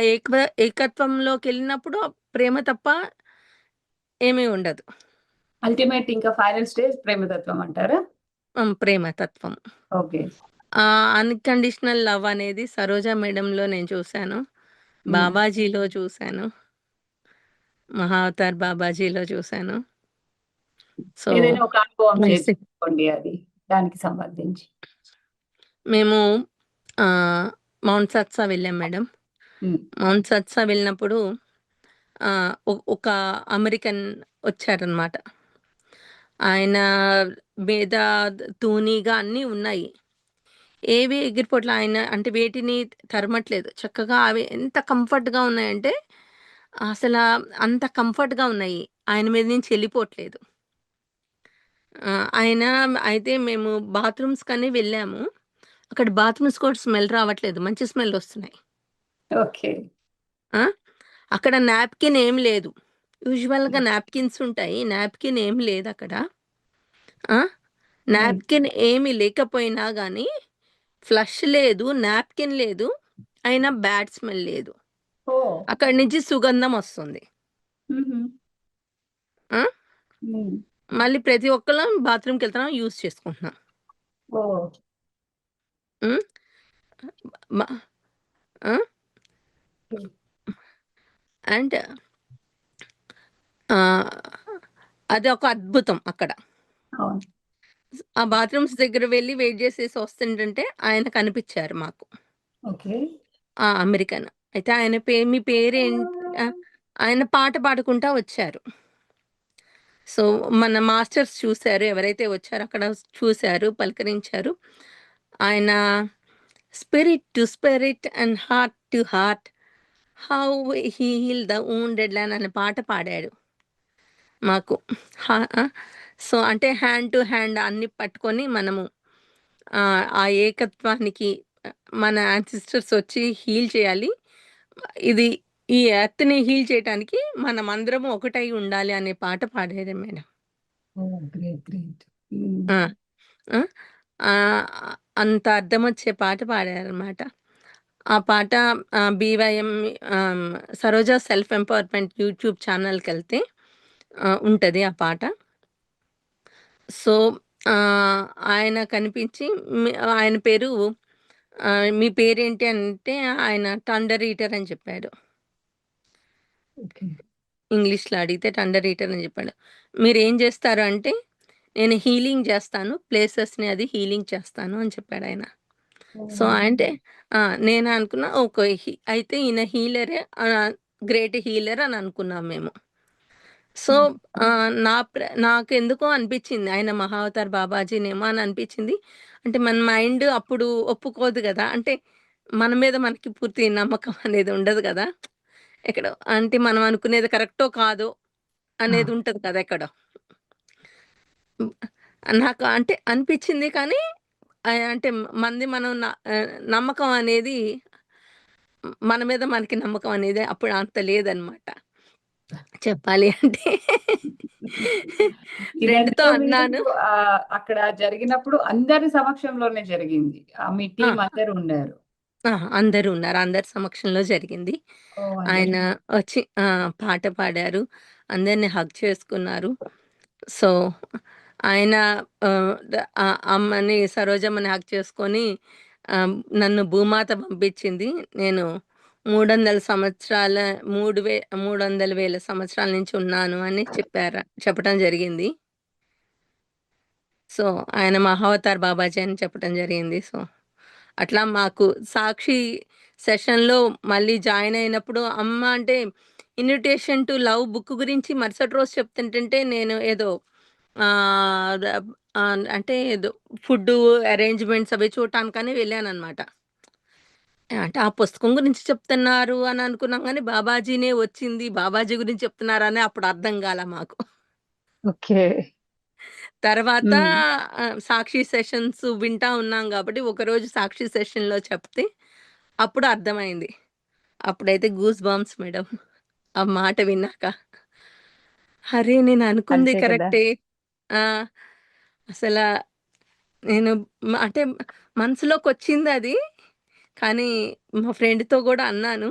ఏకత్వంలోకెళ్ళినప్పుడు ప్రేమ తప్ప ఏమీ ఉండదు. అల్టిమేట్ ఇంకా ఫైనల్ స్టేజ్ ప్రేమతత్వం అంటారా? ప్రేమ తత్వం. ఓకే. అన్‌కండిషనల్ లవ్ అనేది సరోజ మేడంలో నేను చూసాను. హ్మ్. బాబాజీలో చూసాను. మహావతార్ బాబాజీలో చూసాను. సో, ఏదైనా ఒక అనుభవం షేర్ కలిసి చేసుకోండి అది. దానికి సంబంధించి. మేము మౌంట్ సత్సా వెళ్ళాం మేడం. హ్మ్. మౌంట్ సత్సా వెళ్ళినప్పుడు ఒక అమెరికన్ వచ్చారనమాట. ఆయన మీద తూనీగా అన్నీ ఉన్నాయి. ఏవి ఎగిరిపోట్ల ఆయన అంటే వేటిని తరమట్లేదు. చక్కగా అవి ఎంత కంఫర్ట్‌గా ఉన్నాయంటే, అసలా అంత కంఫర్ట్‌గా ఉన్నాయి. ఆయన మీద నుంచి ఎళ్ళిపోవట్లేదు. ఆయన అయితే మేము బాత్రూమ్స్‌కని వెళ్ళాము. అక్కడ బాత్రూమ్స్ కూడా స్మెల్ రావట్లేదు. మంచి స్మెల్ ఒస్తున్నాయి. ఓకే. ఆ! అక్కడ నాప్కిన్ ఏం లేదు. యూజువల్‌గా నాప్కిన్స్ ఉంటాయి. నాప్కిన్ ఏం లేదక్కడ. ఆ! హ్మ్. నాప్కిన్ ఏమి లేకపోయినా గానీ, ఫ్లష్ లేదు, నాప్కిన్ లేదు, అయినా బ్యాడ్ స్మెల్ లేదు. ఓహ్! అక్కడి నుంచి సుగంధం ఒస్తుంది. హుహు. ఆ! హ్మ్. మళ్ళీ ప్రతి ఒక్కళ్ళం బాత్రూమ్‌కెళ్తున్నాం, యూజ్ చేసుకుంటున్నాం. ఓహ్! హ్మ్. మ ఆ! ఓకే. అండ్ ఆహ్, అదొక అద్భుతం అక్కడ. అవును. ఆ బాత్రూమ్స్ దగ్గర వెళ్లి వెయిట్ జేసేసి వస్తుంటుంటే ఆయన కనిపిచ్చారు మాకు. ఓకే. అమెరికన్. అయితే ఆయన మీ పేరేంటి ఆయన పాట పాడుకుంటా వచ్చారు. సో, మన మాస్టర్స్ చూసారు. ఎవరైతే వచ్చారో అక్కడ చూసారు, పలకరించారు. ఆయన spirit to spirit and heart to heart how he heal the wounded land అనే పాట పాడాడు మాకు. హ ఆ! సో, అంటే హ్యాండ్ టు హ్యాండ్ అన్నీ పట్టుకొని మనము ఆ ఏకత్వానికి మన యాన్సిస్టర్స్ వచ్చి హీల్ చేయాలి. ఇది ఈ ఎర్త్‌ని హీల్ చేయటానికి మనమందరము ఒకటై ఉండాలి అనే పాట పాడారు మేడం. ఓహ్! గ్రేట్. గ్రేట్. హ్మ్. ఆ! ఆ! ఆహ్, అంత అర్థమొచ్చే పాట పాడారనమాట. ఆ పాట బీవైఎం ఆహ్, సరోజా సెల్ఫ్ ఎంపవర్‌మెంట్ యూట్యూబ్ ఛానెల్‌కెళ్తే ఉంటది ఆ పాట. సో, ఆహ్, ఆయన కనిపించి ఆయన పేరు మీ పేరేంటి అంటే ఆయన థండర్ ఈటర్ అని చెప్పాడు. ఓకే. ఇంగ్లీష్‌లో అడిగితే థండర్ ఈటర్ అని చెప్పాడు. మీరేం జేస్తారు అంటే, నేను హీలింగ్ జేస్తాను. ప్లేసెస్‌ని అది హీలింగ్ చేస్తాను అని చెప్పాడాయన. సో, ఓహ్! అంటే నేను అనుకున్నా ఓకే. అయితే ఈయన హీలరే గ్రేట్ హీలర్ అని అనుకున్నాం మేము. సో, హ్మ్. నాకెందుకో అనిపిచ్చింది. ఆయన మహావతార్ బాబాజీనేమో అని అనిపిచ్చింది. అంటే మన మైండ్ అప్పుడు ఒప్పుకోదు గదా! అంటే మన మీద మనకి పూర్తి నమ్మకం అనేది ఉండదు గదా! ఎక్కడో అంటే మనం అనుకునేది కరెక్టో కాదో ఆ! అనేది ఉంటది కదా! ఎక్కడో. హ్మ్. నాకు అంటే అనిపిచ్చింది కానీ అంటే మనది మనం నమ్మకం అనేది మన మీద మనకి నమ్మకం అనేది అప్పుడు అంత లేదనమాట. చెప్పాలి అంటే ఫ్రెండ్‌తో ఇదంతా మీరు అన్నాను. అక్కడ జరిగినప్పుడు అందరి సమక్షంలోనే జరిగింది. మీ ఆ! టీమ్ అందరూ ఉన్నారు. అందరూ ఉన్నారు. అందరి సమక్షంలో జరిగింది. ఓహ్! ఆయన వండర్‌ఫుల్. వచ్చి పాట పాడారు. అందరిని హగ్ చేసుకున్నారు. సో, ఆయన అమ్మని సరోజమ్మని హగ్ చేసుకొని నన్ను భూమాత పంపించింది. నేను 300 సంవత్సరాల 300,000 సంవత్సరాల నుంచి ఉన్నాను అని చెప్పటం జరిగింది. సో, ఆయన మహావతార్ బాబాజీ అని చెప్పటం జరిగింది. సో, అట్లా మాకు సాక్షి సెషన్‌లో మళ్ళీ జాయిన్ అయినప్పుడు అమ్మ అంటే ఇన్విటేషన్ టు లవ్ బుక్ గురించి మరుసటి రోజు చెప్తుంటుంటే నేను ఏదో ఆహ్, ద అంటే ఏదో ఫుడ్డు అరేంజ్‌మెంట్స్ అవి చూడటానికని వెళ్ళాననమాట. అంటే ఆ పుస్తకం గురించి చెప్తున్నారు అని అనుకున్నాం గానీ, బాబాజీనే వచ్చింది. బాబాజీ గురించి చెప్తున్నారని అప్పుడు అర్థం గాల మాకు. ఓకే. తర్వాత హ్మ్. సాక్షి సెషన్స్ వింటా ఉన్నాం గాబట్టి, ఒకరోజు సాక్షి సెషన్‌లో చెప్తే అప్పుడు అర్థమైంది. అప్పుడైతే గూస్ బంప్స్ మేడం. ఆ మాట విన్నాక. అరే! నేను అనుకుంది అంతే కదా! కరెక్టే. ఆ! అసలా నేను అంటే మనసులోకొచ్చిందది. కానీ మా ఫ్రెండ్‌తో గూడా అన్నాను.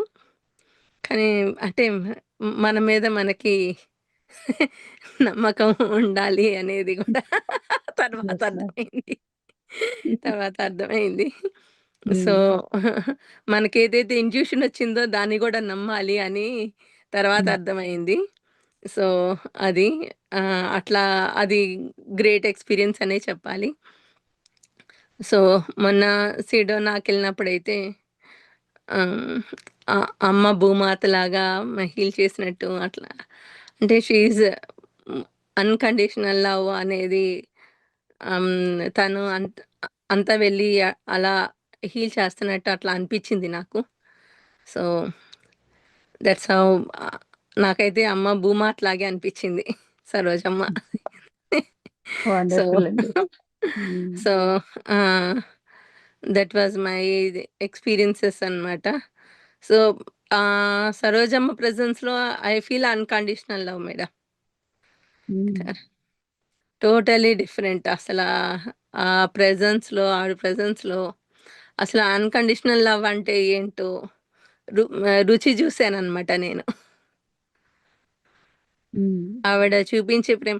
కానీ అంటే మన మీద మనకి నమ్మకం ఉండాలి అనేది గూడా తర్వాత యెస్ మ్యామ్. అర్థమైంది. తర్వాత అర్థమైంది. సో, హ్మ్. మనకేదైతే ఇంట్యూషన్ వచ్చిందో దాన్ని గూడా నమ్మాలి అని తర్వాత హ్మ్. అర్థమైంది. సో, అది అట్లా అది గ్రేట్ ఎక్స్‌పీరియన్స్ అనే చెప్పాలి. సో, మొన్న సిడోనాకెళ్ళినప్పుడైతే ఆహ్, అమ్మ భూమాతలాగా హీల్ చేసినట్టు అట్లా అంటే షీ ఈజ్ అన్‌కండిషనల్ లవ్ అనేది తను అంతా వెళ్ళి అలా హీల్ చేస్తున్నట్టు అట్లా అనిపించింది నాకు. సో, దట్స్ హౌ ఆహ్, నాకైతే అమ్మ భూమాతలాగే అనిపించింది. సరోజమ్మ. సో, వండర్‌ఫుల్ అండి. Hmm. So, ah, that was my experiences అన్నమాట. సో, సరోజమ్మ ప్రెజెన్స్‌లో I feel unconditional love madam. Hmm. Totally different. ఆ ఆవిడ ప్రెజెన్స్‌లో అసలు అన్‌కండిషనల్ లవ్ అంటే ఏంటో రుచి చూసాననమాట నేను. హ్మ్. ఆవిడ చూపించే ప్రేమ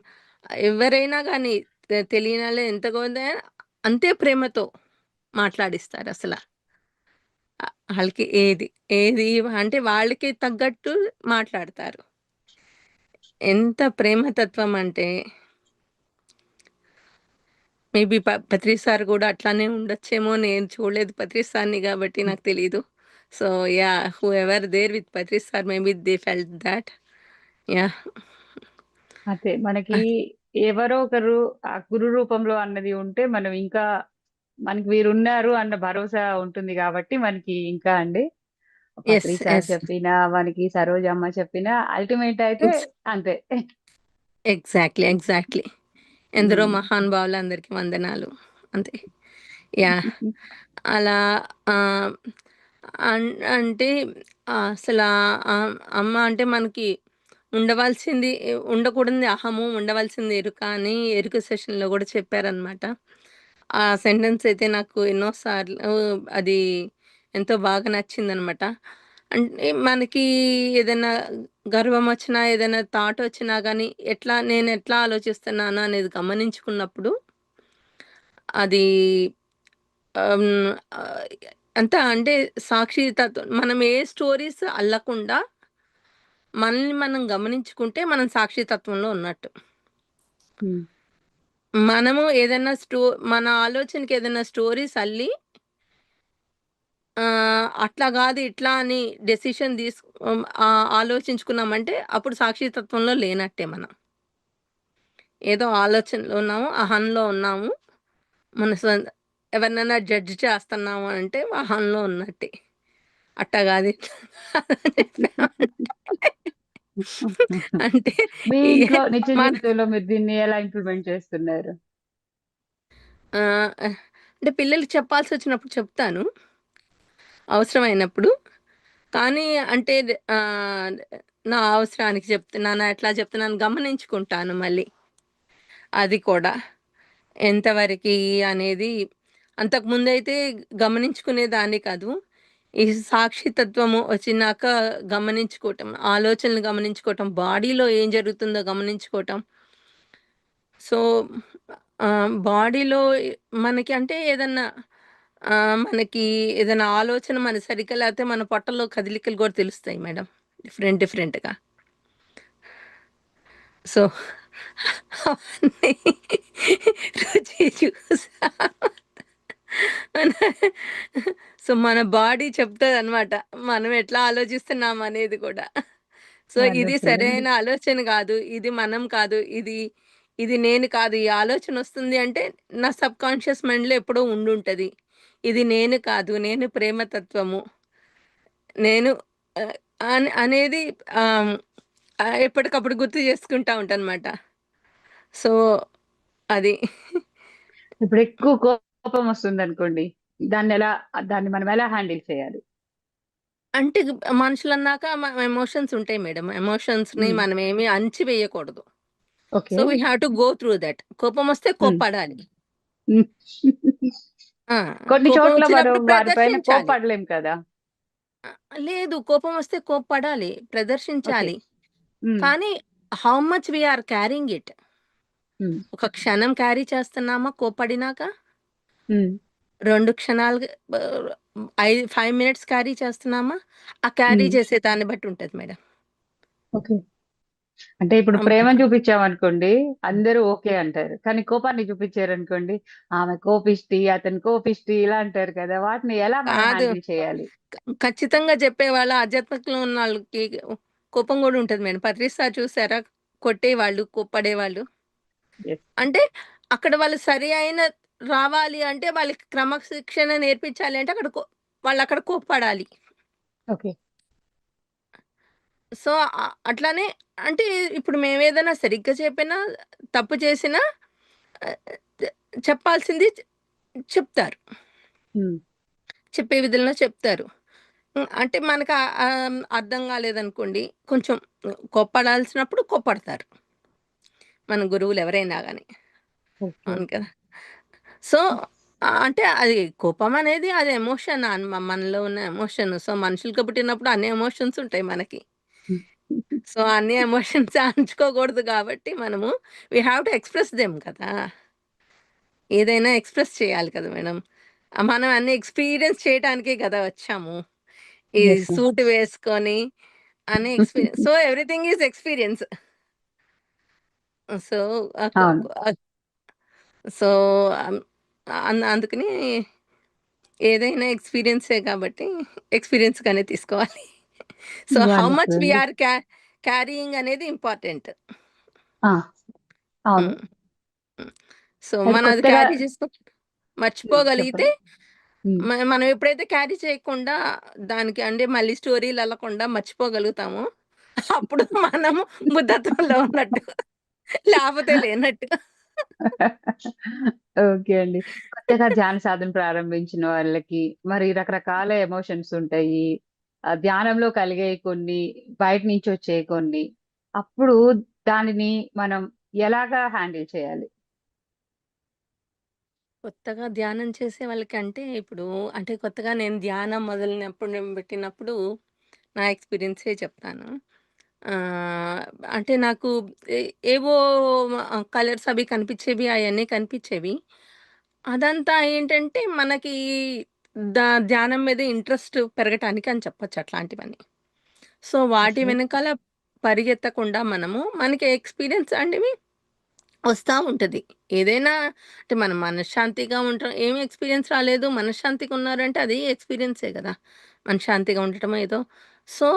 ఎవరైనా గానీ తెలియనోళ్ళు ఎంతమందైనా అంతే ప్రేమతో మాట్లాడిస్తారసల. ఆళ్ళకి ఏది అంటే వాళ్ళకి తగ్గట్టు మాట్లాడతారు. ఎంత ప్రేమతత్వం అంటే మేబీ పత్రి సార్ గూడా అట్లానే ఉండొచ్చేమో! నేను చూడలేదు పత్రి సార్‌ని గాబట్టి నాకు తెలీదు. So, yeah! Whoever there with Patri sir maybe they felt that. Yeah! అదే మనకి ఆహ్, ఎవరో ఒకరు ఆ గురు రూపంలో అన్నది ఉంటే మనం ఇంకా మనకి వీరున్నారు అన్న భరోసా ఉంటుంది గాబట్టి మనకి ఇంకా అండి. యెస్. పత్రి సార్ యెస్. చెప్పినా, మనకి సరోజమ్మ చెప్పినా అల్టిమేట్ అయితే ఎగ్స్ అంతే. ఎగ్జాక్ట్‌లీ. ఎగ్జాక్ట్‌లీ. ఎందరో హ్మ్. మహానుభావులందరికీ వందనాలు. అంతే. యాహ్! అలా ఆహ్, అన్ అంటే అసలా అమ్మ అంటే మనకి ఉండవలసింది ఉండకూడనిది అహము, ఉండవలసింది ఎరుక అని ఎరుక సెషన్‌లో గూడా చెప్పారనమాట. ఆ సెంటెన్స్ అయితే నాకు ఎన్నో సార్లు అది ఎంతో బాగా నచ్చిందనమాట. అంటే మనకి ఏదైనా గర్వమొచ్చినా, ఏదైనా థాటొచ్చినా గానీ, నేనెట్లా ఆలోచిస్తున్నాను అనేది గమనించుకున్నప్పుడు, అది హ్మ్. ఆహ్, అంతా అంటే సాక్షి తత్వం మనం ఏ స్టోరీస్ అల్లకుండా, మనల్ని మనం గమనించుకుంటే, మనం సాక్షి తత్వంలో ఉన్నట్టు. హ్మ్. మనము ఏదన్నా మన ఆలోచనకి ఏదైనా స్టోరీస్ అల్లి అట్లా గాదు, ఇట్లా అని డెసిషన్ ఆలోచించుకున్నామంటే, అప్పుడు సాక్షి తత్వంలో లేనట్టే మనం. ఏదో ఆలోచనలో ఉన్నాము, అహంలో ఉన్నాము. మన ఎవరినైనా జడ్జ్ చేస్తున్నాము అంటే అహంలో ఉన్నట్టే. అట్టా గాదు ఇట్లా కాదని చెప్పామంటే అంటే మీ ఏ ఇంట్లో నిత్య మన జీవితంలో మీరు దీన్ని ఎలా ఇంప్లిమెంట్ చేస్తున్నారు? ఆహ్, అంటే పిల్లలకి చెప్పాల్సొచ్చినప్పుడు చెప్తాను, అవసరమైనప్పుడు. కానీ అంటే నా అవసరానికి చెప్తున్నానా, ఎట్లా చెప్తున్నాను గమనించుకుంటాను మళ్ళీ. అది కూడా ఎంతవరకి అనేది అంతకుముందైతే గమనించుకునేదాన్ని కాదు. ఈ సాక్షితత్వము వచ్చినాక గమనించుకోవటం, ఆలోచనలు గమనించుకోవటం, బాడీలో ఏం జరుగుతుందో గమనించుకోవటం. సో, బాడీలో మనకి అంటే ఏదన్నా మనకి ఏదైనా ఆలోచన మన సరిగ్గా లేతే మన పొట్టలో కదలికలు కూడా తెలుస్తాయి మేడం. డిఫరెంట్ డిఫరెంట్‌గా. సో, అవన్నీ రుచి చూసా. మన సో, మన బాడీ చెప్తదనమాట, మనం ఎట్లా ఆలోచిస్తున్నాం అనేది కూడా. సో, ఇది వండర్‌ఫుల్ అండి. సరైన ఆలోచన గాదు. ఇది మనం కాదు. ఇది నేను కాదు. ఈ ఆలోచనొస్తుంది అంటే నా సబ్‌కాన్షియస్ మైండ్‌లో ఎప్పుడో ఉండుంటది. ఇది నేను కాదు. నేను ప్రేమతత్వము. నేను ఆహ్, అనేది ఆహ్, ఎప్పటికప్పుడు గుర్తు చేసుకుంటా ఉంటానన్నమాట. సో, అది. ఇప్పుడు ఎక్కువ కోపం వస్తుందనుకోండి. దాన్ని మనం ఎలా హ్యాండిల్ చేయాలి? అంటే మనుషులన్నాక ఎమోషన్స్ ఉంటాయి మేడం. ఎమోషన్స్‌ని హ్మ్. మనమేమి అణిచివేయకూడదు. So, okay. We have to go through that. కోపమొస్తే హ్మ్. కోప్పడాలి. హ్మ్. ఆ! కొన్ని కోపం చోట్ల మనం వచ్చినప్పుడు వారి పైన ప్రదర్శించాలి. కోప్పడలేం కదా! లేదు, కోపమొస్తే కోప్పడాలి. ఓకే. ప్రదర్శించాలి. హ్మ్. కానీ how much we are carrying it. Hmm. ఒక క్షణం క్యారీ చేస్తున్నామా కోప్పడినాక? హ్మ్. 2 క్షణాలు ఆహ్, 5 మినిట్స్ క్యారీ చేస్తున్నామా? ఆ క్యారీ హ్మ్. చేసే దాన్ని బట్టి ఉంటది మేడం. ఓకే. అంటే ఇప్పుడు అం ప్రేమను చూపించామనుకోండి, అందరూ ఓకే అంటారు. కానీ కోపాన్ని చూపించారనుకోండి, ఆమె కోపిష్టి, అతను కోపిష్టి ఇలా అంటారు కదా! వాటిని ఎలా మనం కాదు. హ్యాండిల్ చేయాలి? ఖచ్చితంగా చెప్పేవాళ్ళు ఆధ్యాత్మికంలో ఉన్నోళ్ళకి కోపం గూడా ఉంటది మేడం. 'పత్రిసా' చూసారా? కొట్టేవాళ్ళు, కోప్పడేవాళ్ళు. యెస్. అంటే అక్కడ వాళ్ళు సరి అయిన రావాలి అంటే వాళ్ళకి క్రమశిక్షణ నేర్పించాలి అంటే వాళ్ళక్కడ కోప్పడాలి. ఓకే. సో, అట్లానే అంటే ఇప్పుడు మేమేదైనా సరిగ్గా చెప్పినా, తప్పు చేసినా ఆహ్, చెప్పాల్సింది చెప్తారు. హ్మ్. చెప్పే విధంలో చెప్తారు. అంటే మనకు అర్థం కాలేదనుకోండి, కొంచెం కోప్పడాల్సినప్పుడు కోప్పడతారు, మన గురువులెవరైనా గాని. ఓకే. అవును కదా! సో, అంటే అది కోపం అనేది అది ఎమోషన్, మనలో ఉన్న ఎమోషన్. సో, మనుషులుగా పుట్టినప్పుడు అన్ని ఎమోషన్స్ ఉంటాయి మనకి. హ్మ్. సో, అన్ని ఎమోషన్స్ అణుచుకోకూడదు కాబట్టి మనము we have to express them కదా! ఏదైనా ఎక్స్‌ప్రెస్ చేయాలి కదా మేడం. మనం అన్ని ఎక్స్‌పీరియన్స్ చేయటానికే కదా వచ్చాము. ఈ యెస్. యెస్. సూట్ వేసుకొని అన్ని so, everything is experience. So, ఆహ్, కొ అవును. కొ ఆహ్, సో, అం అందుకని ఏదైనా ఎక్స్‌పీరియన్సే కాబట్టి ఎక్స్‌పీరియన్స్‌గానే తీసుకోవాలి. సో, హౌ మచ్ వండర్‌ఫుల్ వి అండి. ఆర్ క్యారీయింగ్ అనేది ఇంపార్టెంట్. ఆ! అవును. హ్మ్. హ్మ్. సో, అయితే మనం అది కొత్తగా క్యారీ చేసుకో హ్మ్. మర్చిపోగలిగితే, చెప్పండి. హ్మ్. మనం ఎప్పుడైతే క్యారీ చేయకుండా దానికి అంటే మళ్ళీ స్టోరీలు అల్లకుండా మర్చిపోగలుగుతామో, అప్పుడు మనము బుద్ధత్వంలో ఉన్నట్టు. లేపోతే లేనట్టు. ఓకే అండి. కొత్తగా ధ్యాన సాధన ప్రారంభించిన వాళ్ళకి మరి రకరకాల ఎమోషన్స్ ఉంటాయి. ధ్యానంలో కలిగే కొన్ని, బయట నుంచొచ్చేయి కొన్ని. అప్పుడు దానిని మనం ఎలాగా హ్యాండిల్ చేయాలి? కొత్తగా ధ్యానం చేసే వాళ్ళకంటే ఇప్పుడు అంటే కొత్తగా నేను ధ్యానం పెట్టినప్పుడు నా ఎక్స్‌పీరియన్సే చెప్తాను. ఆహ్, అంటే నాకు ఏ ఏవో కలర్స్ అవి కనిపిచ్చేవి, అయన్నీ కనిపిచ్చేవి. అదంతా ఏంటంటే మనకి ధ్యానం మీద ఇంట్రెస్ట్ పెరగటానికి అని చెప్పొచ్చు అట్లాంటివన్నీ. సో, వాటి ఓకే. వెనకాల పరిగెత్తకుండా మనకి ఎక్స్‌పీరియన్స్ అనేవి వస్తా ఉంటది. ఏదైనా అంటే మనం మనశ్శాంతిగా ఉంటాం. ఏమి ఎక్స్‌పీరియన్స్ రాలేదు, మనశ్శాంతిగా ఉన్నారంటే అది ఎక్స్‌పీరియన్సే గదా! మనశ్శాంతిగా ఉండటమో ఏదో. సో,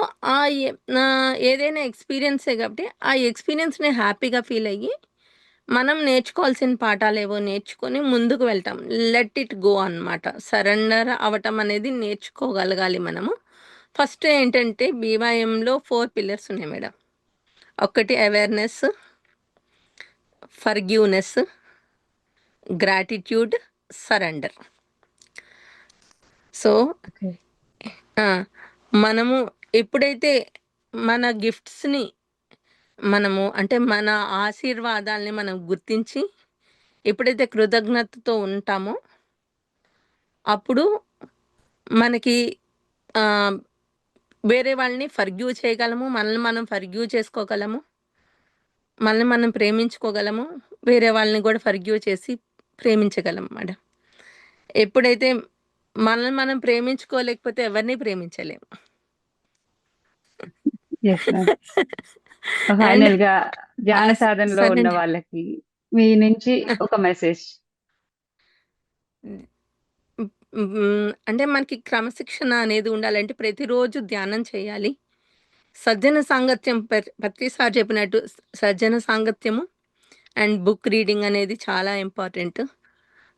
ఏదైనా ఎక్స్‌పీరియన్సే కాబట్టి, ఆ ఎక్స్‌పీరియన్స్‌ని హ్యాపీగా ఫీల్ అయ్యి, మనం నేర్చుకోవాల్సిన పాఠాలేవో నేర్చుకొని ముందుకు వెళ్తాం. లెట్ ఇట్ గో అనమాట. సరెండర్ అవ్వటం అనేది నేర్చుకోగలగాలి మనము. ఫస్ట్ ఏంటంటే బీవైఎంలో 4 పిల్లర్స్ ఉన్నాయి మేడం. ఒకటి awareness, forgiveness, gratitude, surrender. So okay. ఆ! మనము ఎప్పుడైతే మన గిఫ్ట్స్‌ని మనము అంటే మన ఆశీర్వాదాల్ని మనం గుర్తించి ఎప్పుడైతే కృతజ్ఞతతో ఉంటామో అప్పుడు మనకి ఆహ్, వేరే వాళ్ళని ఫర్‌గివ్ చేయగలము. మనల్ని మనం ఫర్‌గివ్ చేసుకోగలము. మనల్ని మనం ప్రేమించుకోగలము. వేరే వాళ్ళని గూడా ఫర్‌గివ్ చేసి ప్రేమించగలం మేడం. ఎప్పుడైతే మనల్ని మనం ప్రేమించుకోలేకపోతే ఎవరిని ప్రేమించలేము. Yes ma'am. అండ్ ఫైనల్‌గా ధ్యాన సాధనలో ఉన్న సరేండి. వాళ్ళకి మీ నుంచి ఒక మెసేజ్. అంటే మనకి క్రమశిక్షణ అనేది ఉండాలంటే ప్రతిరోజు ధ్యానం చేయాలి. సజ్జన సాంగత్యం ప్రతిసారి చెప్పినట్టు సజ్జన సాంగత్యము అండ్ బుక్ రీడింగ్ అనేది చాలా ఇంపార్టెంట్.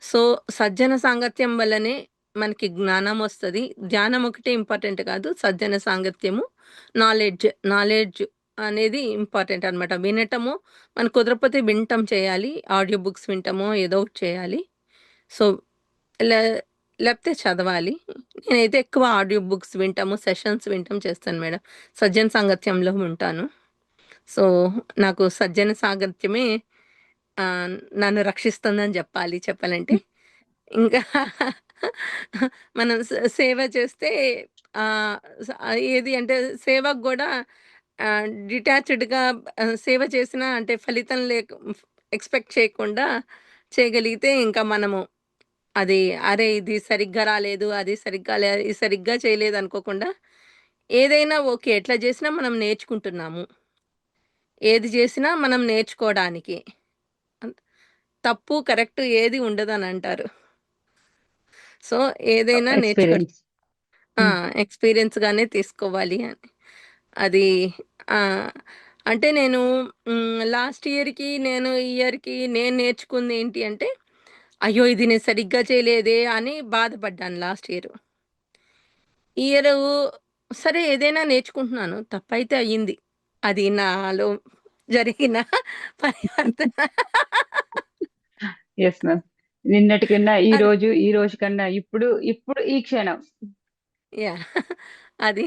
సో, సజ్జన సాంగత్యం వల్లనే మనకి జ్ఞానం వస్తది. ధ్యానం ఒకటే ఇంపార్టెంట్ కాదు. సజ్జన సాంగత్యము, నాలెడ్జ్ అనేది ఇంపార్టెంట్ అనమాట. వినటము మనకు కుదరకపోతే వినటం చేయాలి. ఆడియో బుక్స్ వినటమో ఏదో ఒకటి చేయాలి. సో, లే లేపోతే చదవాలి. నేనైతే ఎక్కువ ఆడియో బుక్స్ వింటాము, సెషన్స్ వినటం చేస్తాను మేడం. సజ్జన సాంగత్యంలో ఉంటాను. సో, నాకు సజ్జన సాంగత్యమే నన్ను రక్షిస్తుందని జెప్పాలి చెప్పాలంటే. ఇంకా మనం సేవ చేస్తే ఆహ్, స ఏది అంటే సేవకు గూడా డిటాచ్డ్‌గా సేవ చేసినా అంటే ఫలితం ఎక్స్‌పెక్ట్ చేయకుండా చేయగలిగితే ఇంకా మనము అది అరే! ఇది సరిగ్గా రాలేదు, అది ఇది సరిగ్గా చేయలేదనుకోకుండా ఏదైనా ఓకే. ఎట్లా జేసినా మనం నేర్చుకుంటున్నాము. ఏది జేసినా మనం నేర్చుకోవడానికే. అంత్ తప్పు, కరెక్ట్ ఏది ఉండదనంటారు. సో, ఏదైనా ఎక్స్‌పీరియన్స్. ఆ! హ్మ్. ఎక్స్‌పీరియన్స్‌గానే తీసుకోవాలి అని. అది ఆహ్, అంటే నేను లాస్ట్ ఇయర్‌కి ఈ ఇయర్‌కి నేను నేర్చుకుందేంటి అంటే, అయ్యో! ఇది నేను సరిగ్గా చేయలేదే అని బాధపడ్డాను లాస్ట్ ఇయరు. ఈ ఇయరు సరే ఏదైనా నేర్చుకుంటున్నాను. తప్పైతే అయ్యింది. అది నాలో జరిగిన పరివర్తన. Yes ma'am. నిన్నటి కన్నా అది ఈ రోజు కన్నా ఇప్పుడు ఈ క్షణం. యాహ్! అది.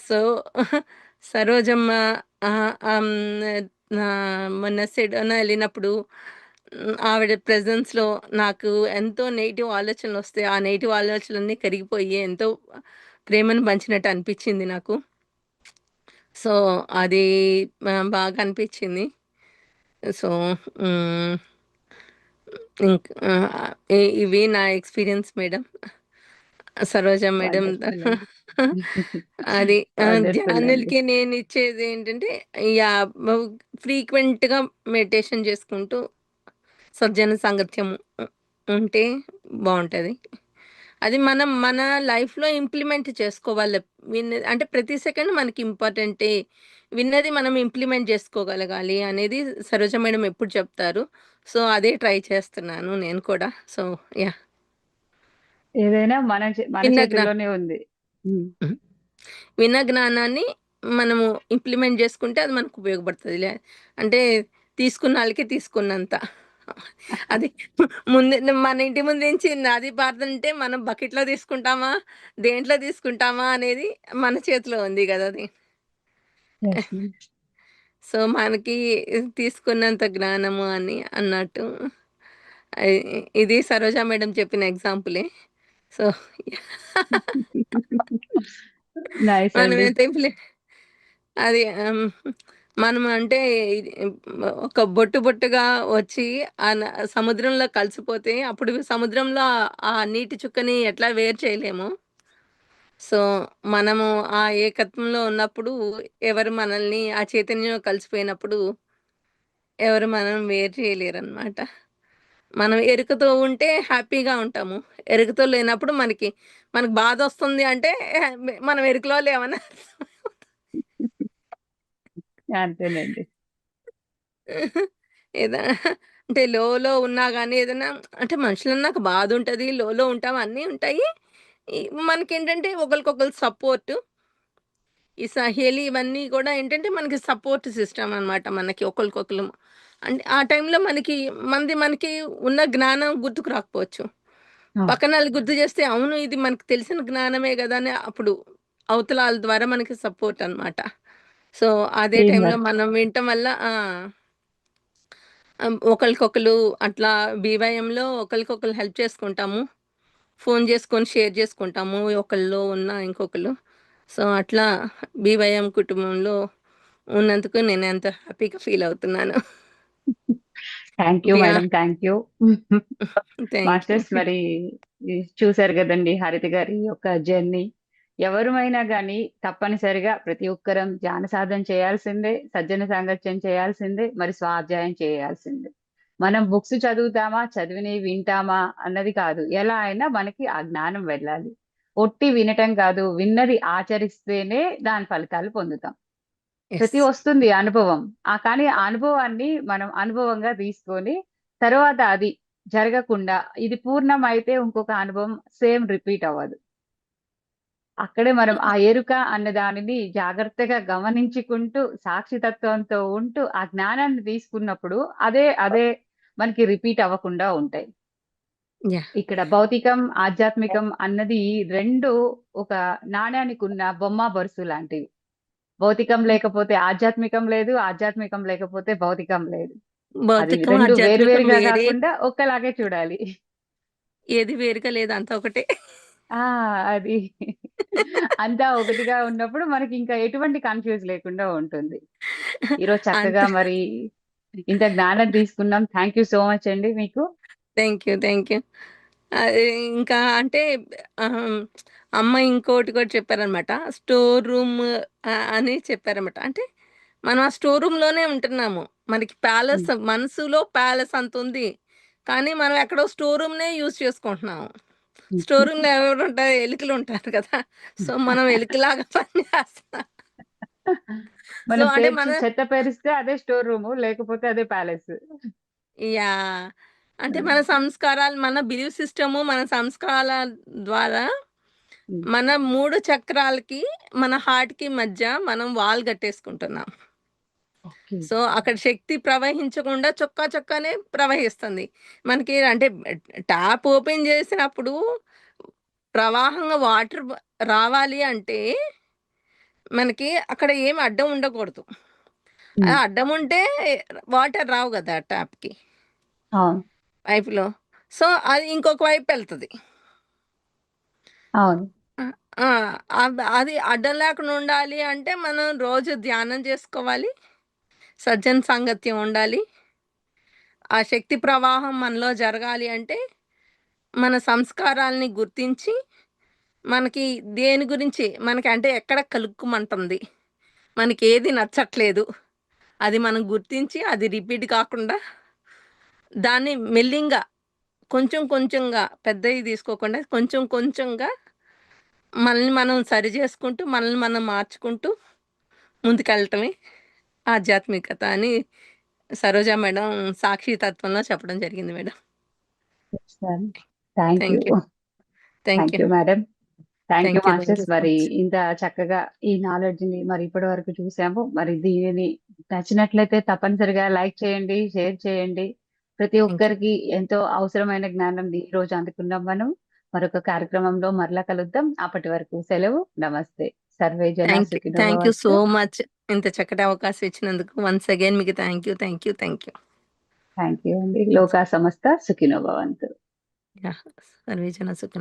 సో, సరోజమ్మ ఆహ్, ఆహ్, మొన్న సిడోనా ఎళ్ళినప్పుడు ఆవిడ ప్రెజెన్స్‌లో నాకు ఎంతో నెగెటివ్ ఆలోచనలొస్తే, ఆ నెగెటివ్ ఆలోచనలన్నీ కరిగిపోయి ఎంతో ప్రేమను పంచినట్టు అనిపిచ్చింది నాకు. సో, అది బాగా అనిపిచ్చింది. సో, హ్మ్. ఇవి నా experience madam. Saroja madam wonderful అండి. అది వండర్‌ఫుల్ అండి. ధ్యానులకి నేనిచ్చేదేంటంటే యాహ్! ఫ్రీక్వెంట్‌గా మెడిటేషన్ చేసుకుంటూ సజ్జన సాంగత్యం ఉంటే బావుంటది. అది మనం మన లైఫ్‌లో ఇంప్లిమెంట్ చేసుకోవాలి. అంటే ప్రతి సెకండ్ మనకి ఇంపార్టెంటే. విన్నది మనం ఇంప్లిమెంట్ చేసుకోగలగాలి అనేది సరోజ మేడం ఎప్పుడు చెప్తారు. సో, అదే ట్రై చేస్తున్నాను నేను కూడా. So, yeah! ఏదైనా మన విన్న జ్ఞా చేతుల్లోనే ఉంది. హ్మ్. హ్మ్. విన్న జ్ఞానాన్ని మనము ఇంప్లిమెంట్ జేసుకుంటే అది మనకు ఉపయోగపడతదిలే. అంటే తీసుకున్న ఆళ్ళకి తీసుకున్నంత. అది ముందే మన ఇంటి ముందు నుంచి నది పారుతుంటే మనం బకెట్‌లో తీసుకుంటామా? దేంట్లో తీసుకుంటామా? అనేది మన చేతిలో ఉంది గదా! అది. Yes ma'am. సో, మనకి తీసుకున్నంత జ్ఞానము అని అన్నట్టు. ఇది సరోజ మేడం చెప్పిన ఎగ్జాంపులే. సో, నైస్ మనం అండి. ఎంత అది మనం అంటే ఇది ఒక బొట్టుగా వచ్చి సముద్రంలో కలిసిపోతే అప్పుడు సముద్రంలో ఆ నీటి చుక్కని ఎట్లా వేరు చేయలేమో, సో, మనము ఆ ఏకత్వంలో ఉన్నప్పుడు ఎవరు మనల్ని ఆ చైతన్యంలో కలిసిపోయినప్పుడు ఎవరు మనం వేరు చేయలేరనమాట. మనం ఎరుకతో ఉంటే హ్యాపీగా ఉంటాము. ఎరుకతో లేనప్పుడు మనకు బాధొస్తుంది అంటే మనం ఎరుకలో లేమని అర్థం. అంతేనండి. ఏదా అంటే లోలో ఉన్నా గాని ఏదైనా అంటే మనుషులన్నాక బాధుంటది. లోలో ఉంటాం అన్నీ ఉంటాయి. ఈ మనకేంటంటే ఒకళ్ళకొకళ్ళు సపోర్ట్. ఈ సహేలి ఇవన్నీ గూడా ఏంటంటే మనకి సపోర్ట్ సిస్టమ్ అనమాట. మనకి ఒకళ్ళకొకళ్ళం. అంటే ఆ టైంలో మనకి ఉన్న జ్ఞానం గుర్తుకు రాకపోవచ్చు. ఆ! పక్కనోళ్ళు గుర్తు చేస్తే, అవును ఇది మనకు తెలిసిన జ్ఞానమే గదా! అని అప్పుడు అవతల ఆళ్ళ ద్వారా మనకి సపోర్ట్ అనమాట. సో, అదే టీమ్ టైంలో వర్క్. మనం వినటం వల్ల ఒకళ్ళకొకళ్ళు అట్లా బీవైఎంలో ఒకళ్ళకొకళ్ళు హెల్ప్ చేసుకుంటాము. ఫోను చేసుకొని షేర్ చేసుకుంటాము. ఒకళ్ళలో ఉన్న ఇంకొకళ్ళు. సో, అట్లా బీవైఎం కుటుంబంలో ఉన్నందుకు నేనెంతో హ్యాపీగా ఫీల్ అవుతున్నాను. థ్యాంక్ యూ వ్య madam. Thank you. Thank you. Masters మరి చూసారు గదండీ హరిత గారి యొక్క జర్నీ. ఎవరుమైనా గాని తప్పనిసరిగా ప్రతి ఒక్కరం ధ్యాన సాధన చేయాల్సిందే, సజ్జన సాంగత్యం చేయాల్సిందే, మరి స్వాధ్యాయం చేయాల్సిందే. మనం బుక్స్ చదువుతామా, చదివినవి వింటామా అన్నది కాదు. ఎలా అయినా మనకి ఆ జ్ఞానం వెళ్ళాలి. ఒట్టి వినటం కాదు, విన్నది ఆచరిస్తేనే దాని ఫలితాలు పొందుతాం. యెస్. ప్రతి వస్తుంది అనుభవం. కానీ ఆ అనుభవాన్ని మనం అనుభవంగా తీసుకొని, తర్వాత అది జరగకుండా ఇది పూర్ణమైతే ఇంకొక అనుభవం సేమ్ రిపీట్ అవ్వదు. అక్కడే మనం ఆ ఎరుక అన్న దానిని జాగ్రత్తగా గమనించుకుంటూ, సాక్షితత్వంతో ఉంటూ, ఆ జ్ఞానాన్ని తీసుకున్నప్పుడు అదే మనకి రిపీట్ అవ్వకుండా ఉంటాయి. యాహ్! ఇక్కడ భౌతికం, ఆధ్యాత్మికం అన్నది 2 ఒక నాణానికున్న బొమ్మ, బొరుసు లాంటివి. భౌతికం లేకపోతే ఆధ్యాత్మికం లేదు. ఆధ్యాత్మికం లేకపోతే భౌతికం లేదు. అది భౌతికం, 2 వేరు ఆధ్యాత్మికం వేరుగా వేరే కాకుండా ఒక్కలాగే చూడాలి. ఏది వేరుగా లేదు అంతా ఒకటే. ఆ! అది. అంతా ఒకటిగా ఉన్నప్పుడు మనకింకా ఎటువంటి కన్‌ఫ్యూజ్ లేకుండా ఉంటుంది. ఈరోజు చక్కగా అంత మరి ఇంత జ్ఞానం తీసుకున్నాం. థాంక్ యూ సో మచ్ అండి మీకు. Thank you. Thank you. అది ఇంకా అంటే ఆహ్, అమ్మ ఇంకోటి కూడా చెప్పారనమాట. స్టోర్ రూమ్ అని చెప్పారనమాట. అంటే మనం ఆ స్టోర్ రూమ్‌లోనే ఉంటున్నాము. మనకి హ్మ్. మనసులో ప్యాలెస్ అంతుంది. కానీ మనం ఎక్కడో స్టోర్ రూమ్‌నే యూజ్ చేసుకుంటున్నాము. స్టోర్ హ్మ్. రూమ్‌లో ఎవరుంటారు? ఎలికలుంటారు కదా! సో, మనం ఎలికలాగా పనిచేస్తున్నాం. సో, మనం అంటే మన చెత్త పేరిస్తే అదే స్టోర్ రూము. లేకపోతే అదే ప్యాలెస్. యాహ్! అంటే హ్మ్. మన సంస్కారాలు, మన బిలీఫ్ సిస్టము, మన సంస్కారాల ద్వారా హ్మ్. మన 3 చక్రాలకి, మన హార్ట్‌కి మధ్య మనం వాల్ గట్టేసుకుంటున్నాం. ఓకే. సో, అక్కడ శక్తి ప్రవహించకుండా చొక్కా చొక్కానే ప్రవహిస్తుంది. మనకి అంటే ట్యాప్ ఓపెన్ చేసినప్పుడు ప్రవాహంగా వాటర్ రావాలి అంటే మనకి అక్కడ ఏమి అడ్డం ఉండకూడదు. హ్మ్. అడ్డం ఉంటే వాటర్ రావు గదా! ట్యాప్‌కి, అవును. పైప్‌లో. సో, అది ఇంకొక వైపెళ్తది. అవును. ఆ! ఆ! అది అడ్డం లేకుండా ఉండాలి అంటే మనం రోజు ధ్యానం చేసుకోవాలి. సజ్జన సాంగత్యం ఉండాలి. ఆ శక్తి ప్రవాహం మనలో జరగాలి అంటే మన సంస్కారాల్ని గుర్తించి, మనకి దేని గురించి మనకి అంటే ఎక్కడ కలుక్కుమంటుంది, మనకేది నచ్చట్లేదు, అది మనం గుర్తించి అది రిపీట్ కాకుండా దాన్ని మెల్లింగా కొంచెం కొంచెంగా పెద్దయి తీసుకోకుండా కొంచెం కొంచెంగా మనల్ని మనం సరి చేసుకుంటూ, మనల్ని మనం మార్చుకుంటూ ముందుకెళ్ళటమే ఆధ్యాత్మికత అని సరోజ మేడం సాక్షి తత్వంలో చెప్పడం జరిగింది madam. Thank you. Thank you. Thank thank you. You madam. Thank you thank you. Thank masters. You so మరి మచ్. ఇంత చక్కగా ఈ నాలెడ్జ్‌ని మరి ఇప్పటి వరకు చూసాము. మరి దీనిని నచ్చినట్లయితే తప్పనిసరిగా లైక్ చేయండి, షేర్ చేయండి. ప్రతి థాంక్ యూ. ఒక్కరికి ఎంతో అవసరమైన జ్ఞానం ఈరోజు అందుకున్నాం మనం. మరొక కార్యక్రమంలో మరలా కలుద్దాం. అప్పటి వరకు సెలవు. నమస్తే. సర్వే జన థాంక్ యూ. సుఖినో థాంక్ యూ సో భవంతు. మచ్. ఇంత చక్కటి అవకాశం ఇచ్చినందుకు వన్స్ అగైన్ మీకు thank you. Thank you. Thank you. Thank you అండి. లోకా సమస్త సుఖినో భవంతు. యాహ్! సర్వే జన సుఖినో